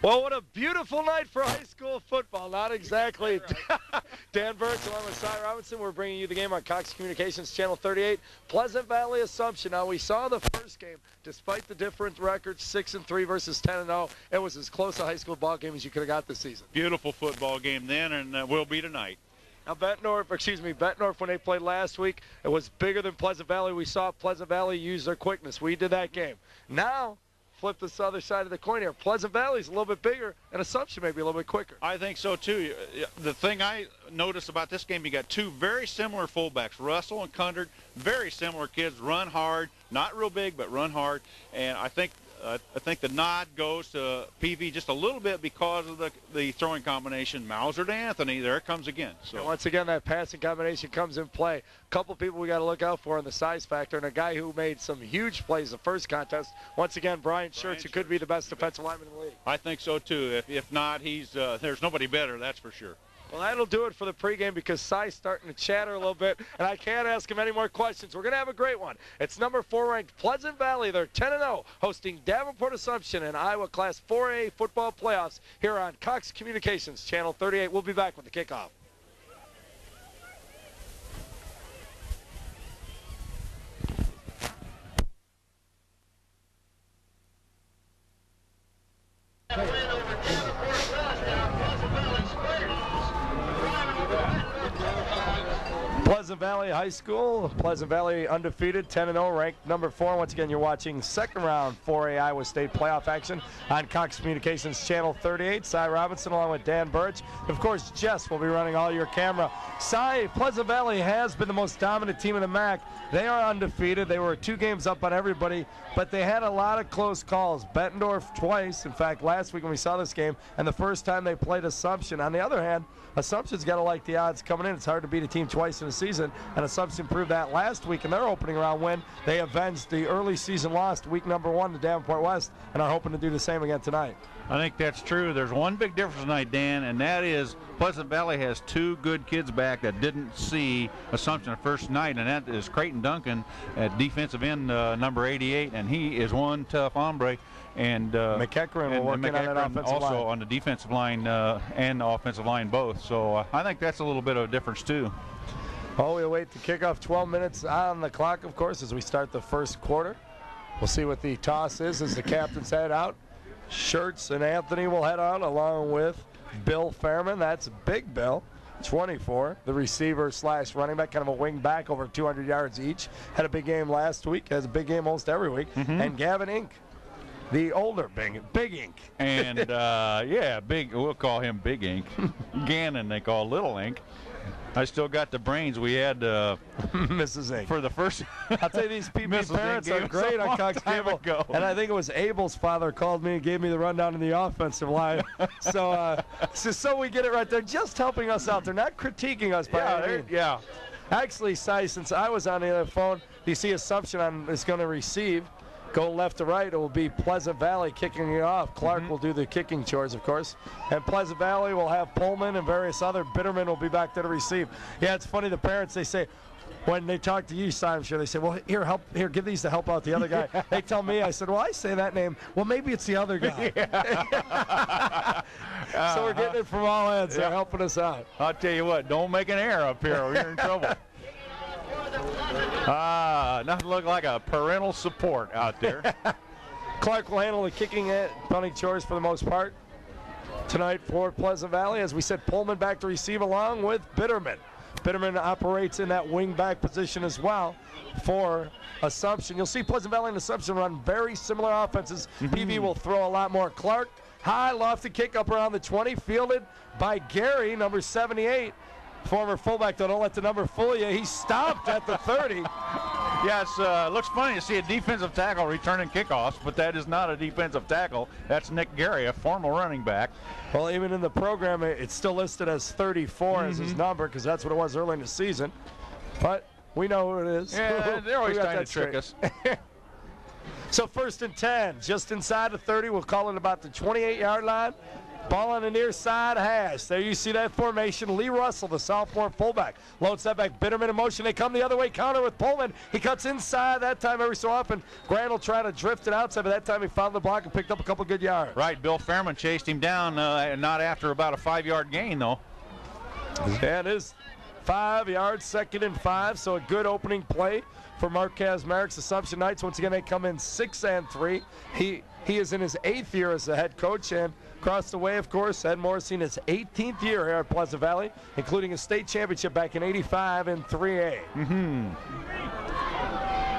Well, what a beautiful night for high school football. Not exactly. Dan Burks along with Cy Robinson. We're bringing you the game on Cox Communications Channel 38. Pleasant Valley Assumption. Now, we saw the first game. Despite the different records, 6-3 versus 10-0, it was as close a high school ball game as you could have got this season. Beautiful football game then, and will be tonight. Now, Bettendorf, when they played last week, it was bigger than Pleasant Valley. We saw Pleasant Valley use their quickness. We did that game. Now, flip this other side of the coin here. Pleasant Valley's a little bit bigger, and Assumption may be a little bit quicker. I think so, too. The thing I noticed about this game, you got two very similar fullbacks, Russell and Cundard, very similar kids, run hard, not real big, but run hard. And I think the nod goes to PV just a little bit because of the throwing combination. Mauser to Anthony, there it comes again. So and once again, that passing combination comes in play. A couple people we got to look out for in the size factor, and a guy who made some huge plays the first contest. Once again, Brian Schertz, who could be the best defensive lineman in the league. I think so too. If not, there's nobody better, that's for sure. Well, that'll do it for the pregame because Cy's starting to chatter a little bit, and I can't ask him any more questions. We're going to have a great one. It's number 4 ranked Pleasant Valley. They're 10-0, hosting Davenport Assumption in Iowa Class 4A football playoffs here on Cox Communications Channel 38. We'll be back with the kickoff. Pleasant Valley High School, Pleasant Valley undefeated, 10-0, ranked number 4. Once again, you're watching second round 4A Iowa State playoff action on Cox Communications Channel 38. Cy Robinson along with Dan Birch. Of course, Jess will be running all your camera. Cy, Pleasant Valley has been the most dominant team in the MAC. They are undefeated. They were 2 games up on everybody, but they had a lot of close calls. Bettendorf twice, in fact, last week when we saw this game, and the first time they played Assumption. On the other hand, Assumption's got to like the odds coming in. It's hard to beat a team twice in a season, and Assumption proved that last week in their opening round win. They avenged the early season loss week number 1 to Davenport West and are hoping to do the same again tonight. I think that's true. There's one big difference tonight, Dan, and that is Pleasant Valley has 2 good kids back that didn't see Assumption the first night, and that is Creighton Duncan at defensive end, number 88, and he is one tough hombre. And McEachran will work on that offensive also line. on the defensive line and the offensive line both. So I think that's a little bit of a difference too. Oh, we await the kickoff. 12 minutes on the clock, of course, as we start the first quarter. We'll see what the toss is as the captains head out. Schertz and Anthony will head out along with Bill Fairman. That's Big Bill, 24. The receiver / running back, kind of a wing back, over 200 yards each. Had a big game last week. Has a big game almost every week. And Gavin Inc., the older Big Ink. And, yeah, we'll call him Big Ink. Gannon they call Little Ink. I still got the brains. We had Mrs. Ink. For the first. I'll tell you, these people, parents are great on Cox Cable. And I think it was Abel's father called me and gave me the rundown in the offensive line. So we get it right there, just helping us out. They're not critiquing us by any means. Yeah. Actually, Cy, since I was on the other phone, you see Assumption is going to receive. Go left to right, it will be Pleasant Valley kicking it off. Clark will do the kicking chores, of course. And Pleasant Valley will have Pullman and various other. Bitterman will be back there to receive. Yeah, it's funny, the parents, they say, when they talk to you, Cy, I'm sure they say, well, here, give these to help out the other guy. They tell me, I said, well, I say that name. Well, maybe it's the other guy. So we're getting it from all ends. They're helping us out. I'll tell you what, don't make an error up here or you're in trouble. Nothing look like a parental support out there. Clark will handle the kicking and punting chores for the most part tonight for Pleasant Valley. As we said, Pullman back to receive along with Bitterman. Bitterman operates in that wing back position as well for Assumption. You'll see Pleasant Valley and Assumption run very similar offenses. PV will throw a lot more. Clark, high lofty kick up around the 20, fielded by Gary, number 78. Former fullback, though, don't let the number fool you. He stopped at the 30. Yes, looks funny to see a defensive tackle returning kickoffs, but that is not a defensive tackle. That's Nick Gary, a former running back. Well, even in the program, it's still listed as 34 as his number because that's what it was early in the season. But we know who it is. Yeah, they're always trying to trick us. So 1st and 10, just inside the 30. We'll call it about the 28-yard line. Ball on the near side hash. There you see that formation. Lee Russell, the sophomore fullback. Lone setback, Bitterman in motion. They come the other way, counter with Pullman. He cuts inside that time every so often. Grant will try to drift it outside, but that time he found the block and picked up a couple good yards. Right, Bill Fairman chased him down, not after about a 5-yard gain, though. And it is 5 yards, 2nd and 5, so a good opening play for Marquez Merrick's Assumption Knights. Once again, they come in 6-3. He is in his 8th year as the head coach, and across the way, of course, Ed Morrissey in his 18th year here at Pleasant Valley, including a state championship back in '85 in 3A.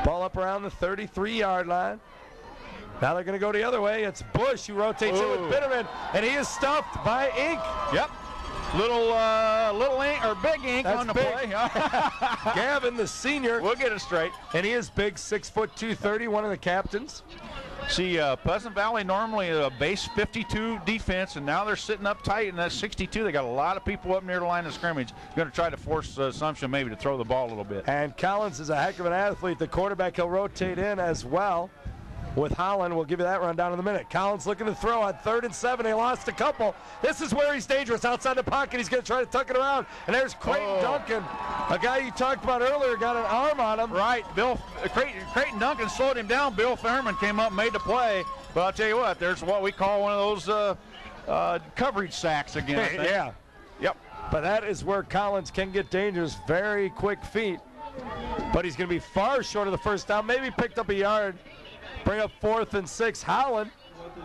Ball up around the 33-yard line. Now they're going to go the other way. It's Bush who rotates in with Bitterman, and he is stuffed by Ink. Yep. Little ink or big ink on the play. Gavin, the senior. We'll get it straight. And he is big, 6 foot 230, one of the captains. See, Pleasant Valley normally a base 52 defense, and now they're sitting up tight in that 62. They got a lot of people up near the line of scrimmage. Going to try to force Assumption maybe to throw the ball a little bit. And Collins is a heck of an athlete. The quarterback, he'll rotate in as well with Holland. We'll give you that rundown in a minute. Collins looking to throw on 3rd and 7. They lost a couple. This is where he's dangerous. Outside the pocket, he's going to try to tuck it around. And there's Creighton Duncan, a guy you talked about earlier, got an arm on him. Right. Creighton Duncan slowed him down. Bill Fairman came up and made the play. But I'll tell you what, there's what we call one of those coverage sacks again. Yeah. Yep. But that is where Collins can get dangerous. Very quick feet. But he's going to be far short of the first down. Maybe picked up a yard. Bring up 4th and 6. Howland,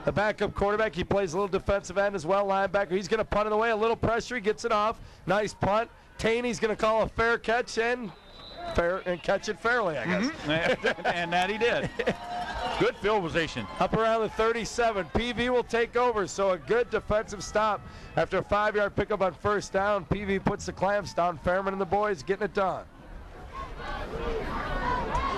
the backup quarterback, he plays a little defensive end as well, linebacker. He's going to punt it away, a little pressure, he gets it off. Nice punt. Taney's going to call a fair catch and catch it fairly, I guess. And that he did. Good field position. Up around the 37. PV will take over, so a good defensive stop. After a 5-yard pickup on first down, PV puts the clamps down. Fairman and the boys getting it done.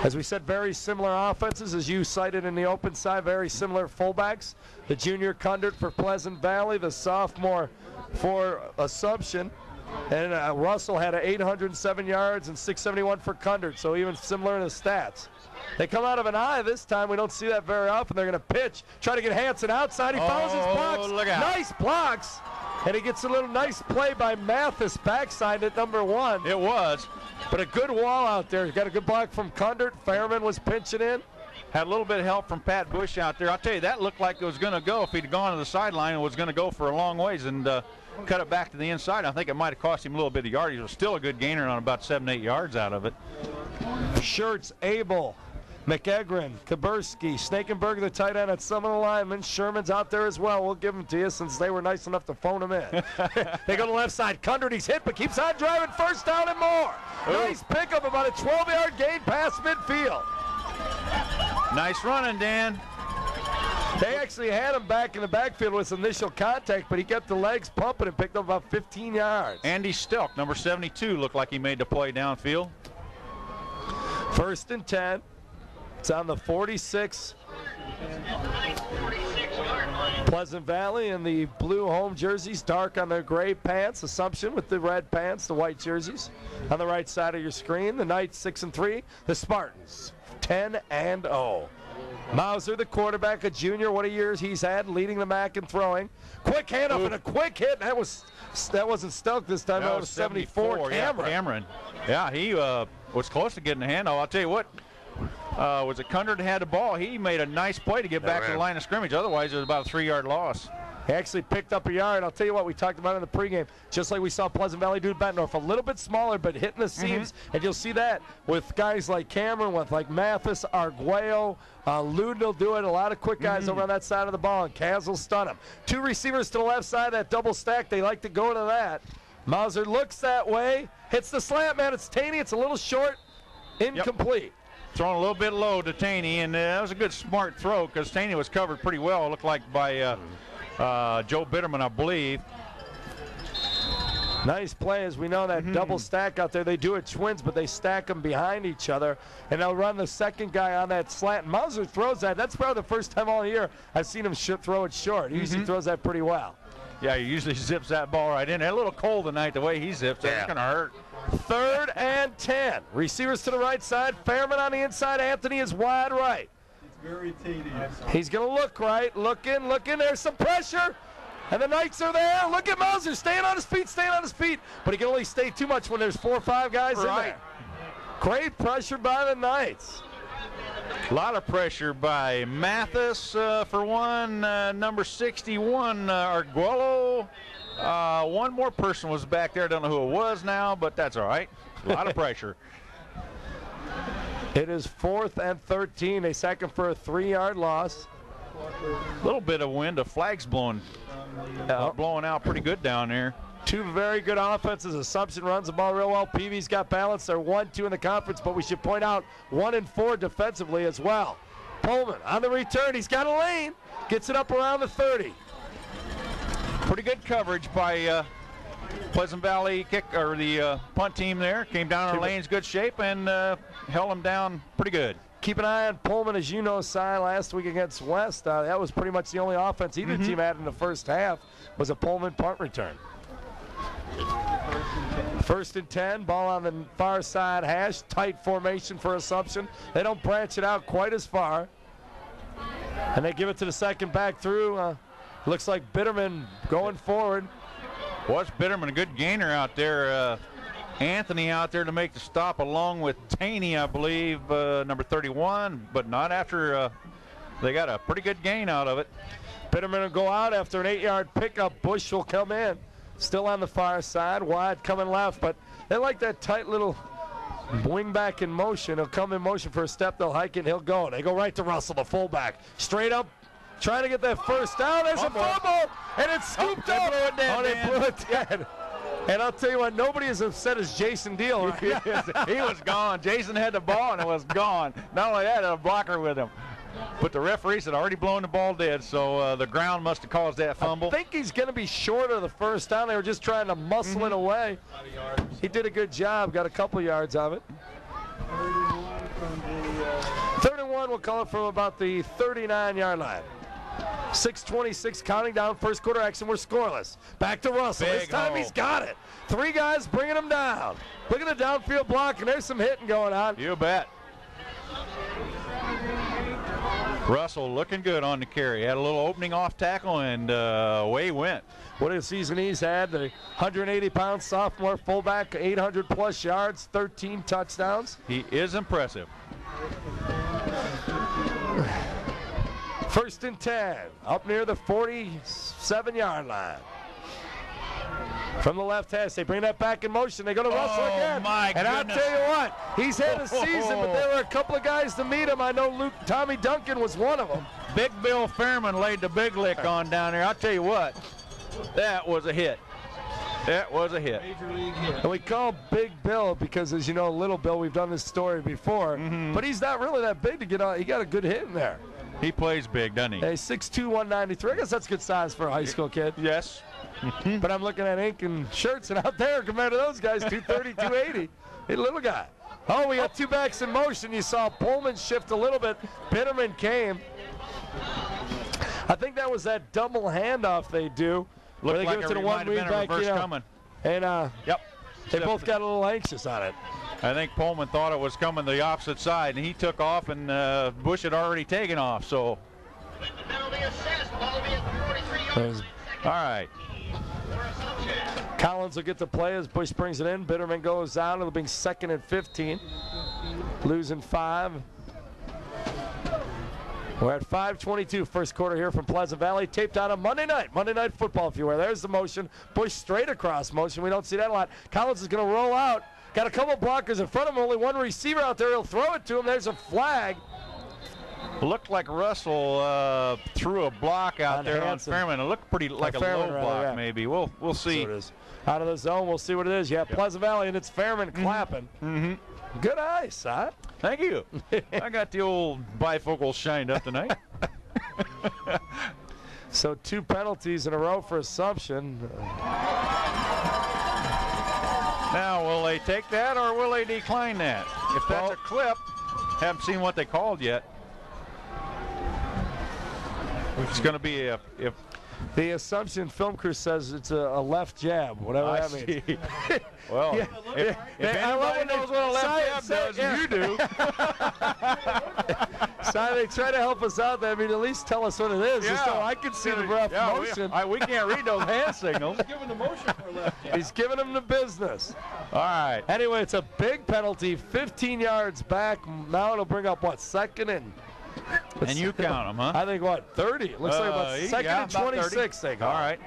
As we said, very similar offenses, as you cited in the open side, very similar fullbacks. The junior Kundert for Pleasant Valley, the sophomore for Assumption. And Russell had 807 yards and 671 for Kundert, so even similar in the stats. They come out of an eye this time. We don't see that very often. They're going to pitch, try to get Hanson outside. He follows his blocks. Look out. Nice blocks. And he gets a little nice play by Mathis backside at number 1. It was. But a good wall out there. Got a good block from Kundert. Fairman was pinching in. Had a little bit of help from Pat Bush out there. I'll tell you, that looked like it was going to go if he'd gone to the sideline and was going to go for a long ways and cut it back to the inside. I think it might have cost him a little bit of yardage. It was still a good gainer on about 7-8 yards out of it. Shirts, Abel, McEgrin, Kaburski, Snakenberg, the tight end, at some of the linemen. Sherman's out there as well. We'll give them to you since they were nice enough to phone him in. They go to the left side. Kundert, he's hit, but keeps on driving. First down and more. Nice pickup, about a 12-yard gain past midfield. Nice running, Dan. They actually had him back in the backfield with initial contact, but he kept the legs pumping and picked up about 15 yards. Andy Stelk, number 72, looked like he made the play downfield. 1st and 10. It's on the 46. Pleasant Valley in the blue home jerseys, dark on their gray pants. Assumption with the red pants, the white jerseys. On the right side of your screen, the Knights 6-3. The Spartans 10-0. Mauser, the quarterback, a junior. What a years he's had, leading the MAC and throwing. Quick handoff and a quick hit. That wasn't Stelk this time. That was 74. Cameron. Yeah, he was close to getting a handoff. I'll tell you what. Was it Kundert that had the ball? He made a nice play to get back to the line of scrimmage. Otherwise, it was about a 3-yard loss. He actually picked up a yard. I'll tell you what, we talked about in the pregame, just like we saw Pleasant Valley do to Bettendorf. A little bit smaller, but hitting the seams. And you'll see that with guys like Cameron, with like Mathis, Arguello, Luden will do it. A lot of quick guys over on that side of the ball, and Kaz will stun him. 2 receivers to the left side, that double stack. They like to go to that. Mauser looks that way, hits the slant, man. It's Taney. It's a little short, incomplete. Yep. Thrown a little bit low to Taney, and that was a good smart throw because Taney was covered pretty well, it looked like, by Joe Bitterman, I believe. Nice play, as we know that double stack out there. They do it twins, but they stack them behind each other, and they'll run the second guy on that slant. Mauser throws that. That's probably the first time all year I've seen him throw it short. He usually throws that pretty well. Yeah, he usually zips that ball right in. A little cold tonight the way he zips it. It's going to hurt. 3rd and 10. Receivers to the right side. Fairman on the inside. Anthony is wide right. It's very tedious. He's going to look right. Look in. There's some pressure. And the Knights are there. Look at Mauser staying on his feet. But he can only stay too much when there's 4 or 5 guys in there. Great pressure by the Knights. A lot of pressure by Mathis for one. Number 61, Arguello. One more person was back there. I don't know who it was now, but that's all right. A lot of pressure. It is 4th and 13. They sack him for a 3-yard loss. A little bit of wind. The flag's blowing out pretty good down there. 2 very good offenses. Assumption runs the ball real well. Peavy's got balance. They're 1-2 in the conference, but we should point out 1-4 defensively as well. Pullman on the return. He's got a lane. Gets it up around the 30. Pretty good coverage by Pleasant Valley the punt team there. Came down our lanes, good shape, and held them down pretty good. Keep an eye on Pullman, as you know, Si, last week against West. That was pretty much the only offense either team had in the first half was a Pullman punt return. 1st and 10, ball on the far side hash. Tight formation for Assumption. They don't branch it out quite as far. And they give it to the second back through. Looks like Bitterman going forward. Was Bitterman a good gainer out there? Anthony out there to make the stop along with Taney, I believe, number 31, but not after they got a pretty good gain out of it. Bitterman will go out after an 8-yard pickup. Bush will come in. Still on the far side, wide coming left, but they like that tight little wing back in motion. He'll come in motion for a step, they'll hike it, he'll go. They go right to Russell, the fullback. Straight up, trying to get that first down. There's a fumble, and it's scooped up. They blew it dead. And I'll tell you what, nobody is upset as Jason Deal. Right? He was gone. Jason had the ball, and it was gone. Not only that, had a blocker with him. But the referees had already blown the ball dead, so the ground must have caused that fumble. I think he's going to be short of the first down. They were just trying to muscle it away. He did a good job, got a couple yards of it. 31, we'll call it from about the 39-yard line. 6:26 counting down, first quarter action, we're scoreless. Back to Russell, this time he's got it. 3 guys bringing him down. Look at the downfield block, and there's some hitting going on. You bet. Russell looking good on the carry. Had a little opening off tackle, and away he went. What a season he's had. The 180-pound sophomore fullback, 800-plus yards, 13 touchdowns. He is impressive. 1st and 10, up near the 47-yard line. From the left hash, they bring that back in motion. They go to Russell again. My and goodness. I'll tell you what, he's had a season, but there were a couple of guys to meet him. I know Tommy Duncan was one of them. Big Bill Fairman laid the big lick on down there. I'll tell you what, that was a hit. That was a hit. Major league hit. And we call Big Bill because, as you know, Little Bill, we've done this story before. But he's not really that big to get on. He got a good hit in there. He plays big, doesn't he? Hey, 6'2", 193. I guess that's good size for a high school kid. Yes. But I'm looking at ink and shirts, and out there compared to those guys, 230, 280. He's a little guy. Oh, we got 2 backs in motion. You saw Pullman shift a little bit. Bitterman came. I think that was that double handoff they do. Looked they like give it to the one might have been a reverse coming. And Yep. they both got a little anxious on it. I think Pullman thought it was coming the opposite side, and he took off, and Bush had already taken off. So, all right. Collins will get to play as Bush brings it in. Bitterman goes out. It'll be 2nd and 15. Losing 5. We're at 5:22, first quarter here from Pleasant Valley. Taped out on Monday Night Football, if you were. There's the motion. Bush straight across motion. We don't see that a lot. Collins is going to roll out. Got a couple blockers in front of him. Only one receiver out there. He'll throw it to him. There's a flag. Looked like Russell threw a block out there on Fairman. It looked pretty like a low block, maybe. We'll see. So it is. Out of the zone, we'll see what it is. Yeah, Pleasant Valley, and it's Fairman clapping. Good eyes, huh? Thank you. I got the old bifocals shined up tonight. So 2 penalties in a row for Assumption. Now, will they take that or will they decline that? If that's a clip, haven't seen what they called yet. It's going to be if the Assumption film crew says it's a left jab, whatever that means. Well, if anybody knows what a left jab does, you do. So they try to help us out there. I mean, at least tell us what it is. Just so I can see the ref motion. We can't read those hand signals. He's giving the motion for left jab. He's giving him the business. All right. Anyway, it's a big penalty, 15 yards back. Now it'll bring up, what, second and... And you count them, huh? I think, what, 30? It looks like about second and 26 they go. All right.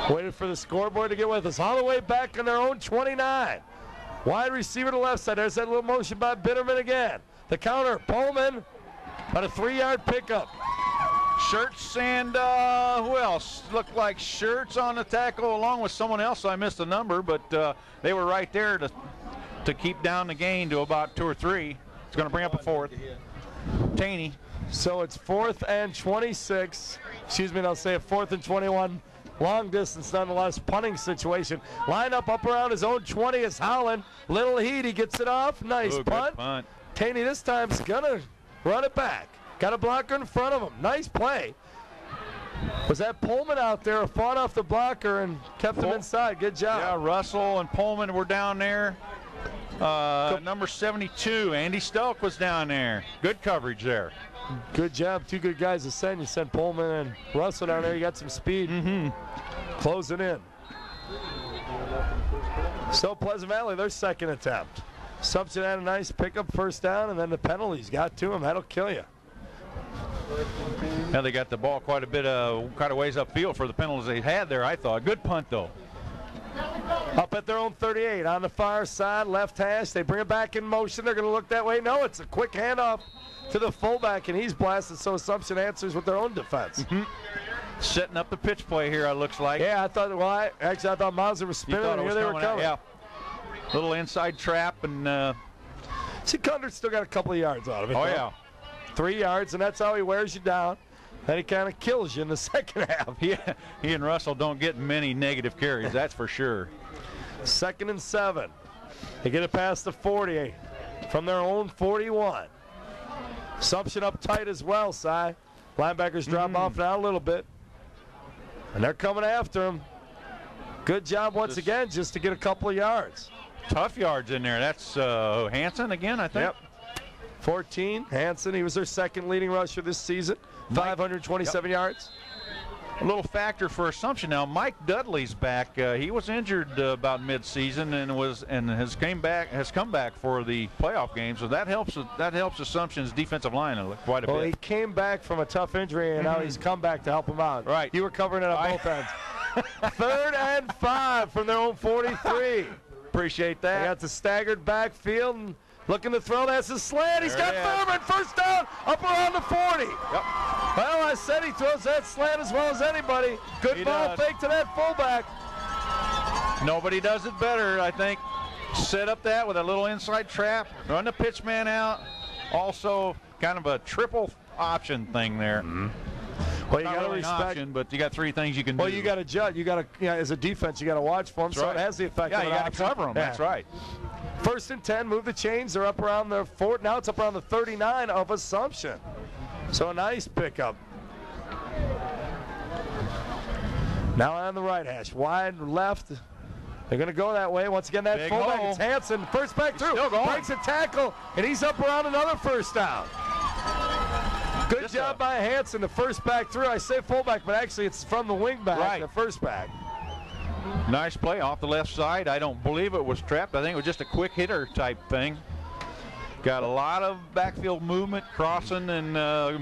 Waited for the scoreboard to get with us. All the way back on their own 29. Wide receiver to the left side. There's that little motion by Bitterman again. The counter, Pullman, on a 3-yard pickup. Shirts and who else? Looked like Shirts on the tackle along with someone else. So I missed the number, but they were right there to keep down the gain to about 2 or 3. It's going to bring up a 4th. Taney. So it's 4th and 26. Excuse me, they'll say a 4th and 21. Long distance nonetheless, punting situation. Line up around his own 20 is Holland. Little heat, he gets it off. Nice punt. Taney this time's going to run it back. Got a blocker in front of him. Nice play. Was that Pullman out there, fought off the blocker and kept him inside? Good job. Yeah, Russell and Pullman were down there. Number 72, Andy Stelk was down there. Good coverage there. Good job. 2 good guys to send. You sent Pullman and Russell down there. You got some speed. Closing in. So Pleasant Valley, their second attempt. Sumption had a nice pickup, first down, and then the penalties got to him. That'll kill you. Now they got the ball quite a bit kind of ways upfield for the penalties they had there, I thought. Good punt, though. Up at their own 38 on the far side, left hash. They bring it back in motion. They're going to look that way. No, it's a quick handoff to the fullback, and he's blasted. So Assumption answers with their own defense. Setting up the pitch play here, it looks like. Yeah, I thought, well, I thought Mauser was spinning, and here they were coming. Yeah. Little inside trap, and see, Cundert still got a couple of yards out of it. Oh, yeah. 3 yards, and that's how he wears you down. Then he kind of kills you in the second half. He and Russell don't get many negative carries, that's for sure. 2nd and 7. They get it past the 40 from their own 41. Assumption up tight as well, Si. Linebackers drop off now a little bit. And they're coming after him. Good job once again just to get a couple of yards. Tough yards in there. That's Hanson again, I think. Yep. 14, Hanson. He was their second leading rusher this season. 527 yards. A little factor for Assumption now. Mike Dudley's back. He was injured about mid-season and has come back for the playoff game. So that helps Assumption's defensive line quite a bit. Well, he came back from a tough injury, and now he's come back to help him out. Right. You were covering it on both ends. 3rd and 5 from their own 43. Appreciate that. They got the staggered backfield and looking to throw. That's a slant. He's got Thurman. First down up around the 40. Yep. Well, I said he throws that slant as well as anybody. Good ball fake to that fullback. Nobody does it better, I think. Set up that with a little inside trap, run the pitch man out. Also, kind of a triple option thing there. Well, you Not got to really an respect. option, but you got 3 things you can do. Well, you got to judge. You got to, as a defense, you got to watch for them. So it has the effect. Yeah, of you got to cover them. That's right. 1st and 10. Move the chains. They're up around the 4. Now it's up around the 39 of Assumption. So a nice pickup. Now on the right hash, wide left. They're going to go that way. Once again, that Big fullback, hole. it's Hanson. First back through. Still going. Breaks a tackle, and he's up around another first down. Good job by Hanson, the first back through. I say fullback, but actually it's from the wing back, the first back. Nice play off the left side. I don't believe it was trapped. I think it was just a quick hitter type thing. Got a lot of backfield movement, crossing and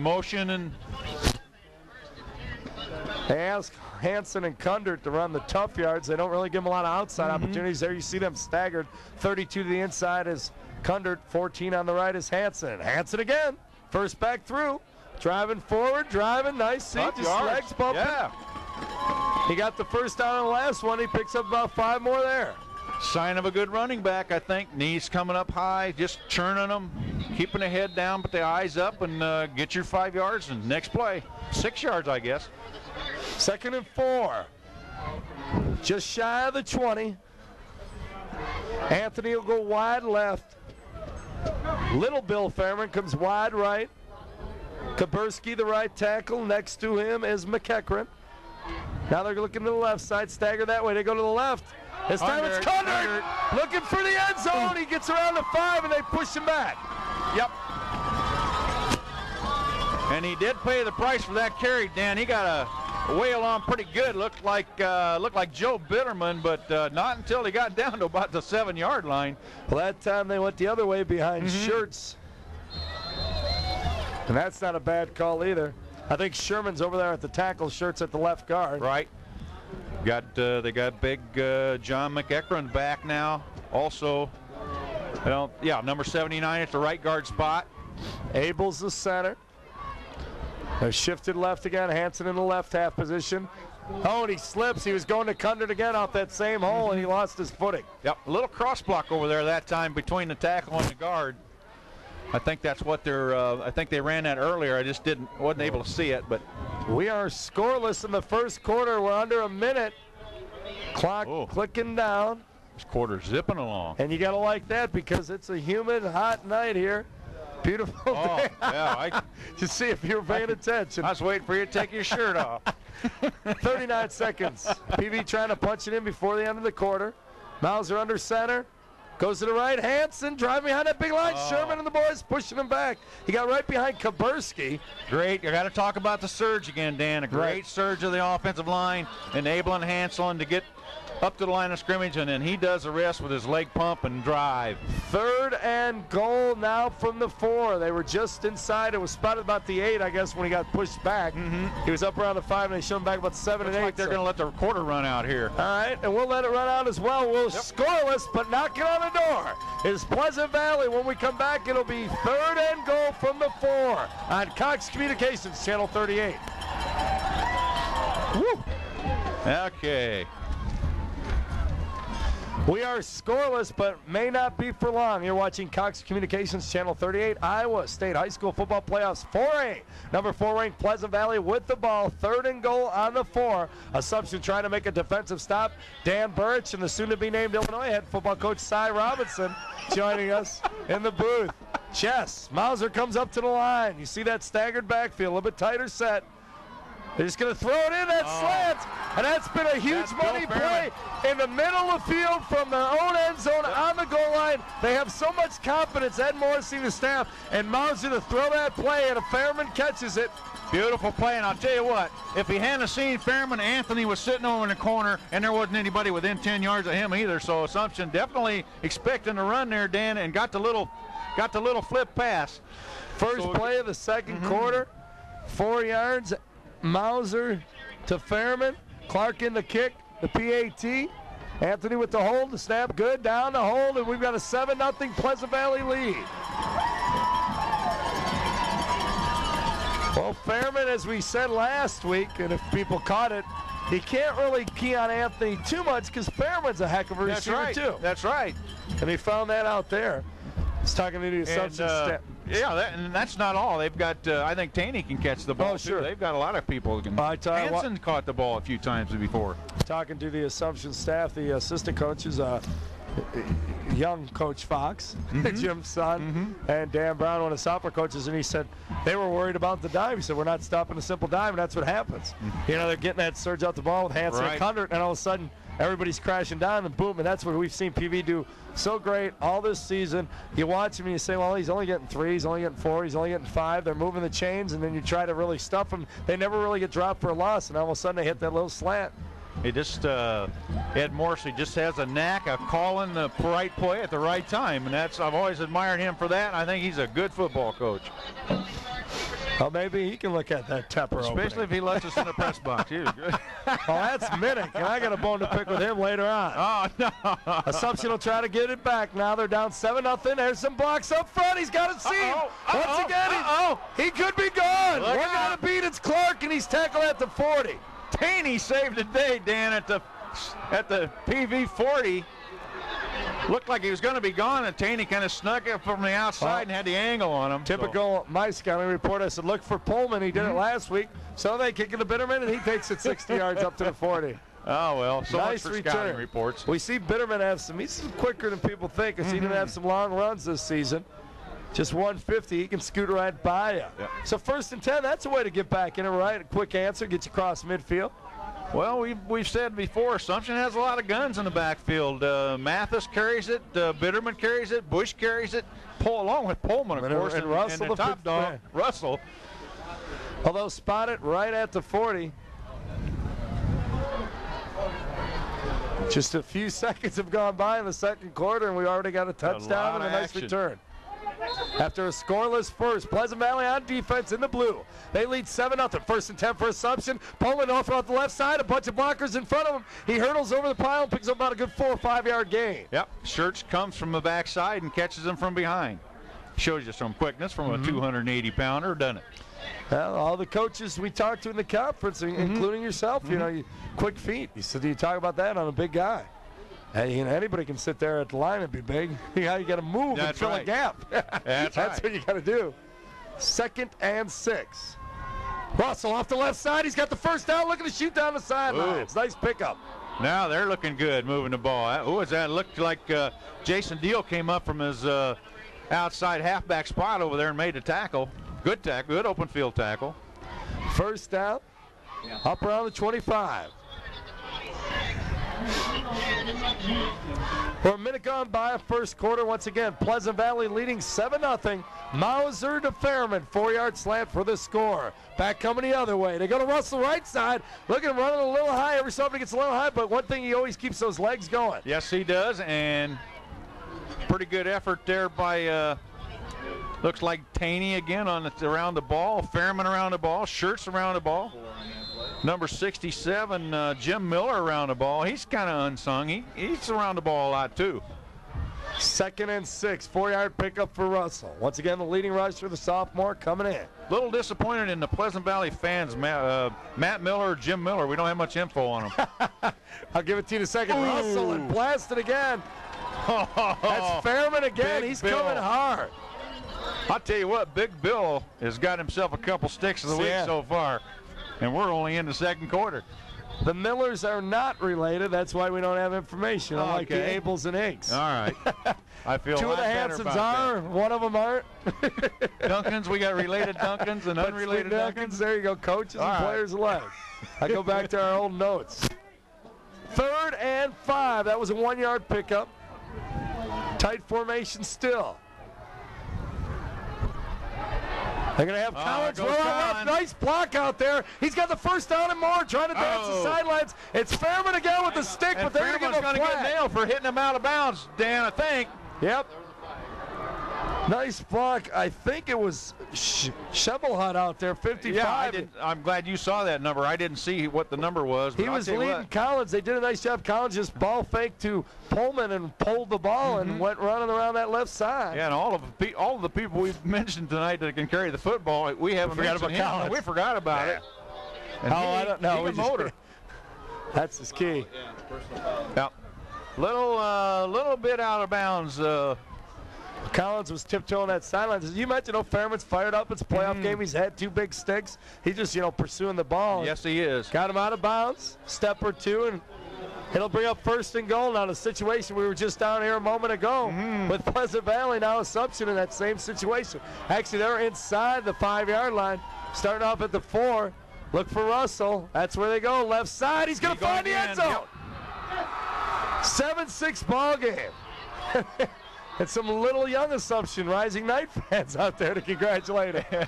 motion. And they ask Hanson and Cundert to run the tough yards. They don't really give them a lot of outside opportunities there. You see them staggered. 32 to the inside is Cundert. 14 on the right is Hanson. Hanson again. First back through. Driving forward, driving. Nice seat. Just legs bumping. Yeah. He got the first down on the last one. He picks up about 5 more there. Sign of a good running back, I think. Knees coming up high, just churning them, keeping the head down, but the eyes up, and get your 5 yards. And next play, 6 yards, I guess. 2nd and 4. Just shy of the 20. Anthony will go wide left. Little Bill Fairman comes wide right. Kaburski, the right tackle. Next to him is McEachran. Now they're looking to the left side, stagger that way. They go to the left. This time it's Cundert looking for the end zone. He gets around the 5 and they push him back. Yep. And he did pay the price for that carry, Dan. He got a whale on pretty good. Looked like Joe Bitterman, but not until he got down to about the 7-yard line. Well, that time they went the other way behind Schertz. And that's not a bad call either. I think Sherman's over there at the tackle, Schertz at the left guard. Right. They got big John McEachran back now. Also, number 79 at the right guard spot. Abel's the center. They're shifted left again. Hanson in the left half position. Oh, and he slips. He was going to Cundert again off that same hole, and he lost his footing. Yep, a little cross block over there that time between the tackle and the guard. I think that's what they're. I think they ran that earlier. I just wasn't able to see it. But we are scoreless in the first quarter. We're under a minute. Clock clicking down. This quarter's zipping along. And you got to like that because it's a humid, hot night here. Beautiful day. Yeah, just see if you're paying attention. I was waiting for you to take your shirt off. 39 seconds. PV trying to punch it in before the end of the quarter. Mauser under center. Goes to the right. Hanson driving behind that big line. Sherman and the boys pushing him back. He got right behind Kaburski. Great. You got to talk about the surge again, Dan. A great surge of the offensive line, enabling Hanson to get up to the line of scrimmage, and then he does the rest with his leg pump and drive. 3rd and goal now from the 4. They were just inside. It was spotted about the 8, I guess, when he got pushed back. He was up around the 5, and they showed him back about 7 and 8. Like they're going to let the quarter run out here. All right, and we'll let it run out as well. We'll scoreless, but knocking on the door is Pleasant Valley. When we come back, it'll be 3rd and goal from the 4 on Cox Communications, Channel 38. Woo! Okay. We are scoreless, but may not be for long. You're watching Cox Communications, Channel 38, Iowa State High School Football Playoffs 4A. Number 4 ranked Pleasant Valley with the ball. 3rd and goal on the 4. Assumption trying to make a defensive stop. Dan Burch and the soon-to-be-named Illinois head football coach Cy Robinson joining us in the booth. Chess. Mauser comes up to the line. You see that staggered backfield, a little bit tighter set. They're just going to throw it in that slant, and that's been a huge money play in the middle of the field from their own end zone on the goal line. They have so much confidence, Ed Morrissey, the staff, and Mauser to throw that play, and if Fairman catches it. Beautiful play, and I'll tell you what, if he hadn't seen Fairman, Anthony was sitting over in the corner, and there wasn't anybody within 10 yards of him either, so Assumption definitely expecting to run there, Dan, and got the little flip pass. First play of the second quarter, 4 yards. Mauser to Fairman. Clark in the kick, the PAT. Anthony with the hold, the snap good, down the hold, and we've got a 7-0 Pleasant Valley lead. Well, Fairman, as we said last week, and if people caught it, he can't really key on Anthony too much because Fairman's a heck of a receiver too. That's right. And he found that out there. He's talking to the Assumption staff. Yeah, and that's not all. They've got, I think Taney can catch the ball, too. They've got a lot of people who can. Hanson caught the ball a few times before. Talking to the Assumption staff, the assistant coaches, young Coach Fox, Jim's son, and Dan Brown, one of the sophomore coaches, and he said they were worried about the dive. He said, we're not stopping a simple dive, and that's what happens. You know, they're getting that surge out the ball with Hanson and Cundert, and all of a sudden, everybody's crashing down, and boom, and that's what we've seen PV do so great all this season. You watch him and you say, well, he's only getting 3, he's only getting 4, he's only getting 5. They're moving the chains, and then you try to really stuff them. They never really get dropped for a loss, and all of a sudden they hit that little slant. He just, Ed Morrissey just has a knack of calling the right play at the right time, and I've always admired him for that, and I think he's a good football coach. Well, maybe he can look at that Tepper Especially if he lets us in the press box. Well, that's Minnick, and I got a bone to pick with him later on. Oh, no. Assumption will try to get it back. Now they're down 7-0. There's some blocks up front. He's got a seam. Once again, he could be gone. We're going to beat. It's Clark, and he's tackled at the 40. Taney saved the day, Dan, at the PV 40. Looked like he was going to be gone, and Taney kind of snuck it from the outside and had the angle on him. Typical my scouting report. I said, look for Pullman. He did it last week. So they kick it to Bitterman, and he takes it 60 yards up to the 40. Oh, well, so nice much for return. scouting reports. We see Bitterman have he's quicker than people think, because he didn't have some long runs this season. Just 150, he can scoot right by you. Yeah. So 1st and 10, that's a way to get back in it, right? A quick answer, get you across midfield. Well, we've said before, Assumption has a lot of guns in the backfield. Mathis carries it, Bitterman carries it, Bush carries it, along with Pullman, of course, and Russell, and the top dog, Russell. Although spotted right at the 40. Just a few seconds have gone by in the second quarter, and we already got a touchdown and a nice return. After a scoreless first, Pleasant Valley on defense in the blue. They lead 7-0. First and 10 for Assumption. Pullman off the left side, a bunch of blockers in front of him. He hurdles over the pile and picks up about a good 4 or 5 yard gain. Yep, Schertz comes from the backside and catches him from behind. Shows you some quickness from a 280-pounder, doesn't it? Well, all the coaches we talked to in the conference, including yourself, you know, quick feet. You talk about that on a big guy. Hey, you know, anybody can sit there at the line and be big. You got to move and fill a gap. That's what you got to do. 2nd and 6. Russell off the left side. He's got the first down. Looking to shoot down the sidelines. Nice pickup. Now they're looking good moving the ball. Who was that? Looked like Jason Deal came up from his outside halfback spot over there and made a tackle. Good tackle. Good open field tackle. First down. Up around the 25. We're a minute gone by, first quarter. Once again, Pleasant Valley leading 7-0. Mauser to Fairman, 4-yard slant for the score. Back coming the other way. They go to Russell right side. Look at him running a little high. Every so often he gets a little high, but one thing, he always keeps those legs going. Yes, he does, and pretty good effort there by, looks like Taney again around the ball. Fairman around the ball. Schertz around the ball. Number 67, Jim Miller around the ball. He's kind of unsung. He's around the ball a lot, too. 2nd and 6, 4-yard pickup for Russell. Once again, the leading rusher, the sophomore, coming in. Little disappointed in the Pleasant Valley fans, Matt Miller, Jim Miller. We don't have much info on them. I'll give it to you in a second. Ooh. Russell and blasted again. That's Fairman again. He's coming hard. I'll tell you what, Big Bill has got himself a couple sticks of the week so far. And we're only in the second quarter. The Millers are not related. That's why we don't have information. Unlike the Abels and Inks. All right. I feel 2 of the Hansons are. One of them aren't. Duncans, we got related Duncans and unrelated Duncans. There you go, coaches and players alike. I go back to our old notes. 3rd and 5. That was a 1-yard pickup. Tight formation still. They're going to have Collins roll up. Nice block out there. He's got the first down and more, trying to dance the sidelines. It's Fairman again with the stick, but they're going to get nailed for hitting him out of bounds, Dan, I think. Yep. Nice block. I think it was Shovelhut out there, 55. Yeah, I'm glad you saw that number. I didn't see what the number was. He was leading Collins. They did a nice job. Collins just ball faked to Pullman and pulled the ball and went running around that left side. Yeah, and all of the people we've mentioned tonight that can carry the football, we haven't forgot about Collins. We forgot about it. And I don't know. He's a motor. That's his key. Yeah. Little bit out of bounds. Collins was tiptoeing that sideline. As you mentioned, Fairman's fired up. It's a playoff game. He's had 2 big sticks. He's just, pursuing the ball. Yes, he is. Got him out of bounds, step or two, and it'll bring up 1st and goal. Now, the situation we were just down here a moment ago with Pleasant Valley, now Assumption in that same situation. Actually, they're inside the 5-yard line, starting off at the 4. Look for Russell. That's where they go. Left side. He's going to find the end zone. Yep. 7-6 ball game. And some little young Assumption Rising Knight fans out there to congratulate him.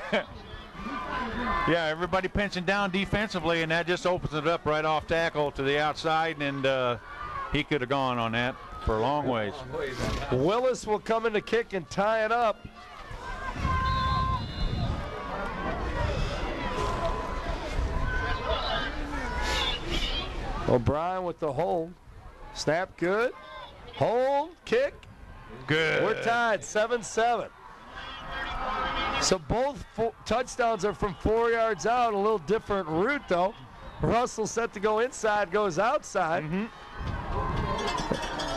Yeah, everybody pinching down defensively, and that just opens it up right off tackle to the outside, and he could have gone on that for a long ways. Willis will come in to kick and tie it up. O'Brien with the hold. Snap good. Hold, kick. Good. We're tied, 7-7. So both touchdowns are from 4 yards out. A little different route, though. Russell set to go inside, goes outside.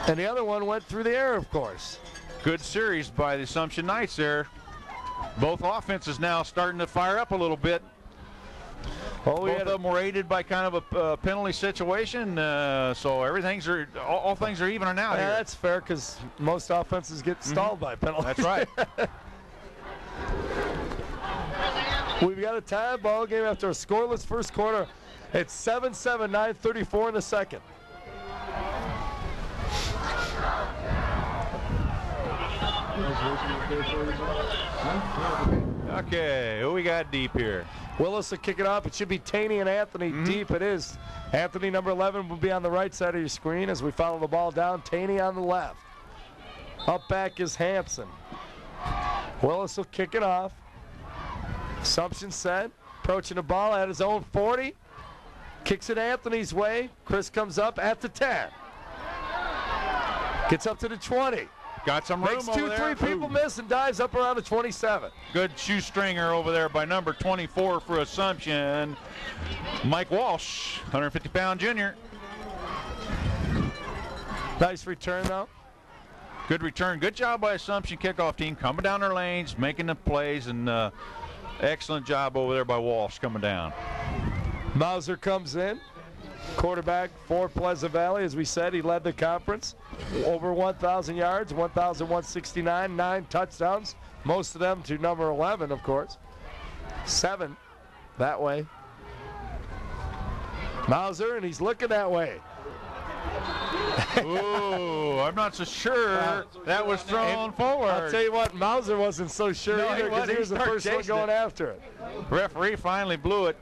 And the other one went through the air, of course. Good series by the Assumption Knights there. Both offenses now starting to fire up a little bit. Both of them were aided by kind of a penalty situation, so all things are evening out here. That's fair because most offenses get stalled by penalties. That's right. We've got a tie ball game after a scoreless first quarter. It's 7-7, 9:34 in the second. Okay, who we got deep here? Willis will kick it off. It should be Taney and Anthony deep. It is. Anthony, number 11, will be on the right side of your screen as we follow the ball down. Taney on the left. Up back is Hanson. Willis will kick it off. Assumption set. Approaching the ball at his own 40. Kicks it Anthony's way. Chris comes up at the 10. Gets up to the 20. Got some room Makes over 2, there. 3 people miss and dives up around the 27. Good shoestringer over there by number 24 for Assumption. Mike Walsh, 150-pound junior. Nice return, though. Good return. Good job by Assumption kickoff team coming down their lanes, making the plays, and excellent job over there by Walsh coming down. Mauser comes in. Quarterback for Pleasant Valley. As we said, he led the conference. Over 1,000 yards, 1,169, 9 touchdowns. Most of them to number 11, of course. 7 that way. Mauser, and he's looking that way. Ooh, I'm not so sure that was thrown forward. I'll tell you what, Mauser wasn't so sure either because he was the first one going after it. Referee finally blew it.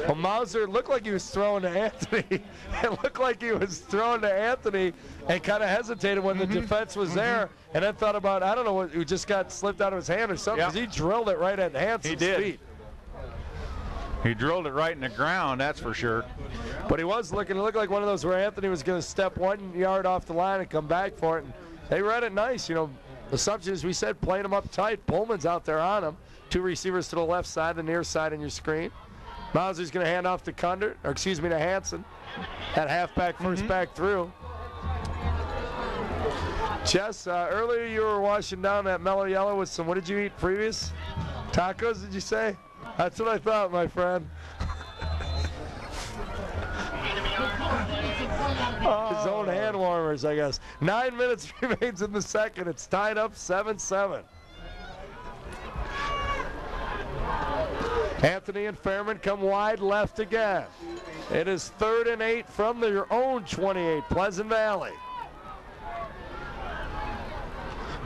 Well, Mauser looked like he was throwing to Anthony. It looked like he was throwing to Anthony and kind of hesitated when the defense was there and then thought about, I don't know, it just got slipped out of his hand or something because he drilled it right at Hanson's feet. He drilled it right in the ground, that's for sure. But he was looking, it looked like one of those where Anthony was going to step 1 yard off the line and come back for it. And they read it nice. You know, the assumption, as we said, playing him up tight. Pullman's out there on him. 2 receivers to the left side, the near side in your screen. Mauser's going to hand off to to Hanson. At halfback, first back through. Jess, earlier you were washing down that Mellow Yellow with some, what did you eat previous? Tacos, did you say? That's what I thought, my friend. His own hand warmers, I guess. 9 minutes remains in the second. It's tied up 7-7. Anthony and Fairman come wide left again. It is 3rd and 8 from their own 28, Pleasant Valley.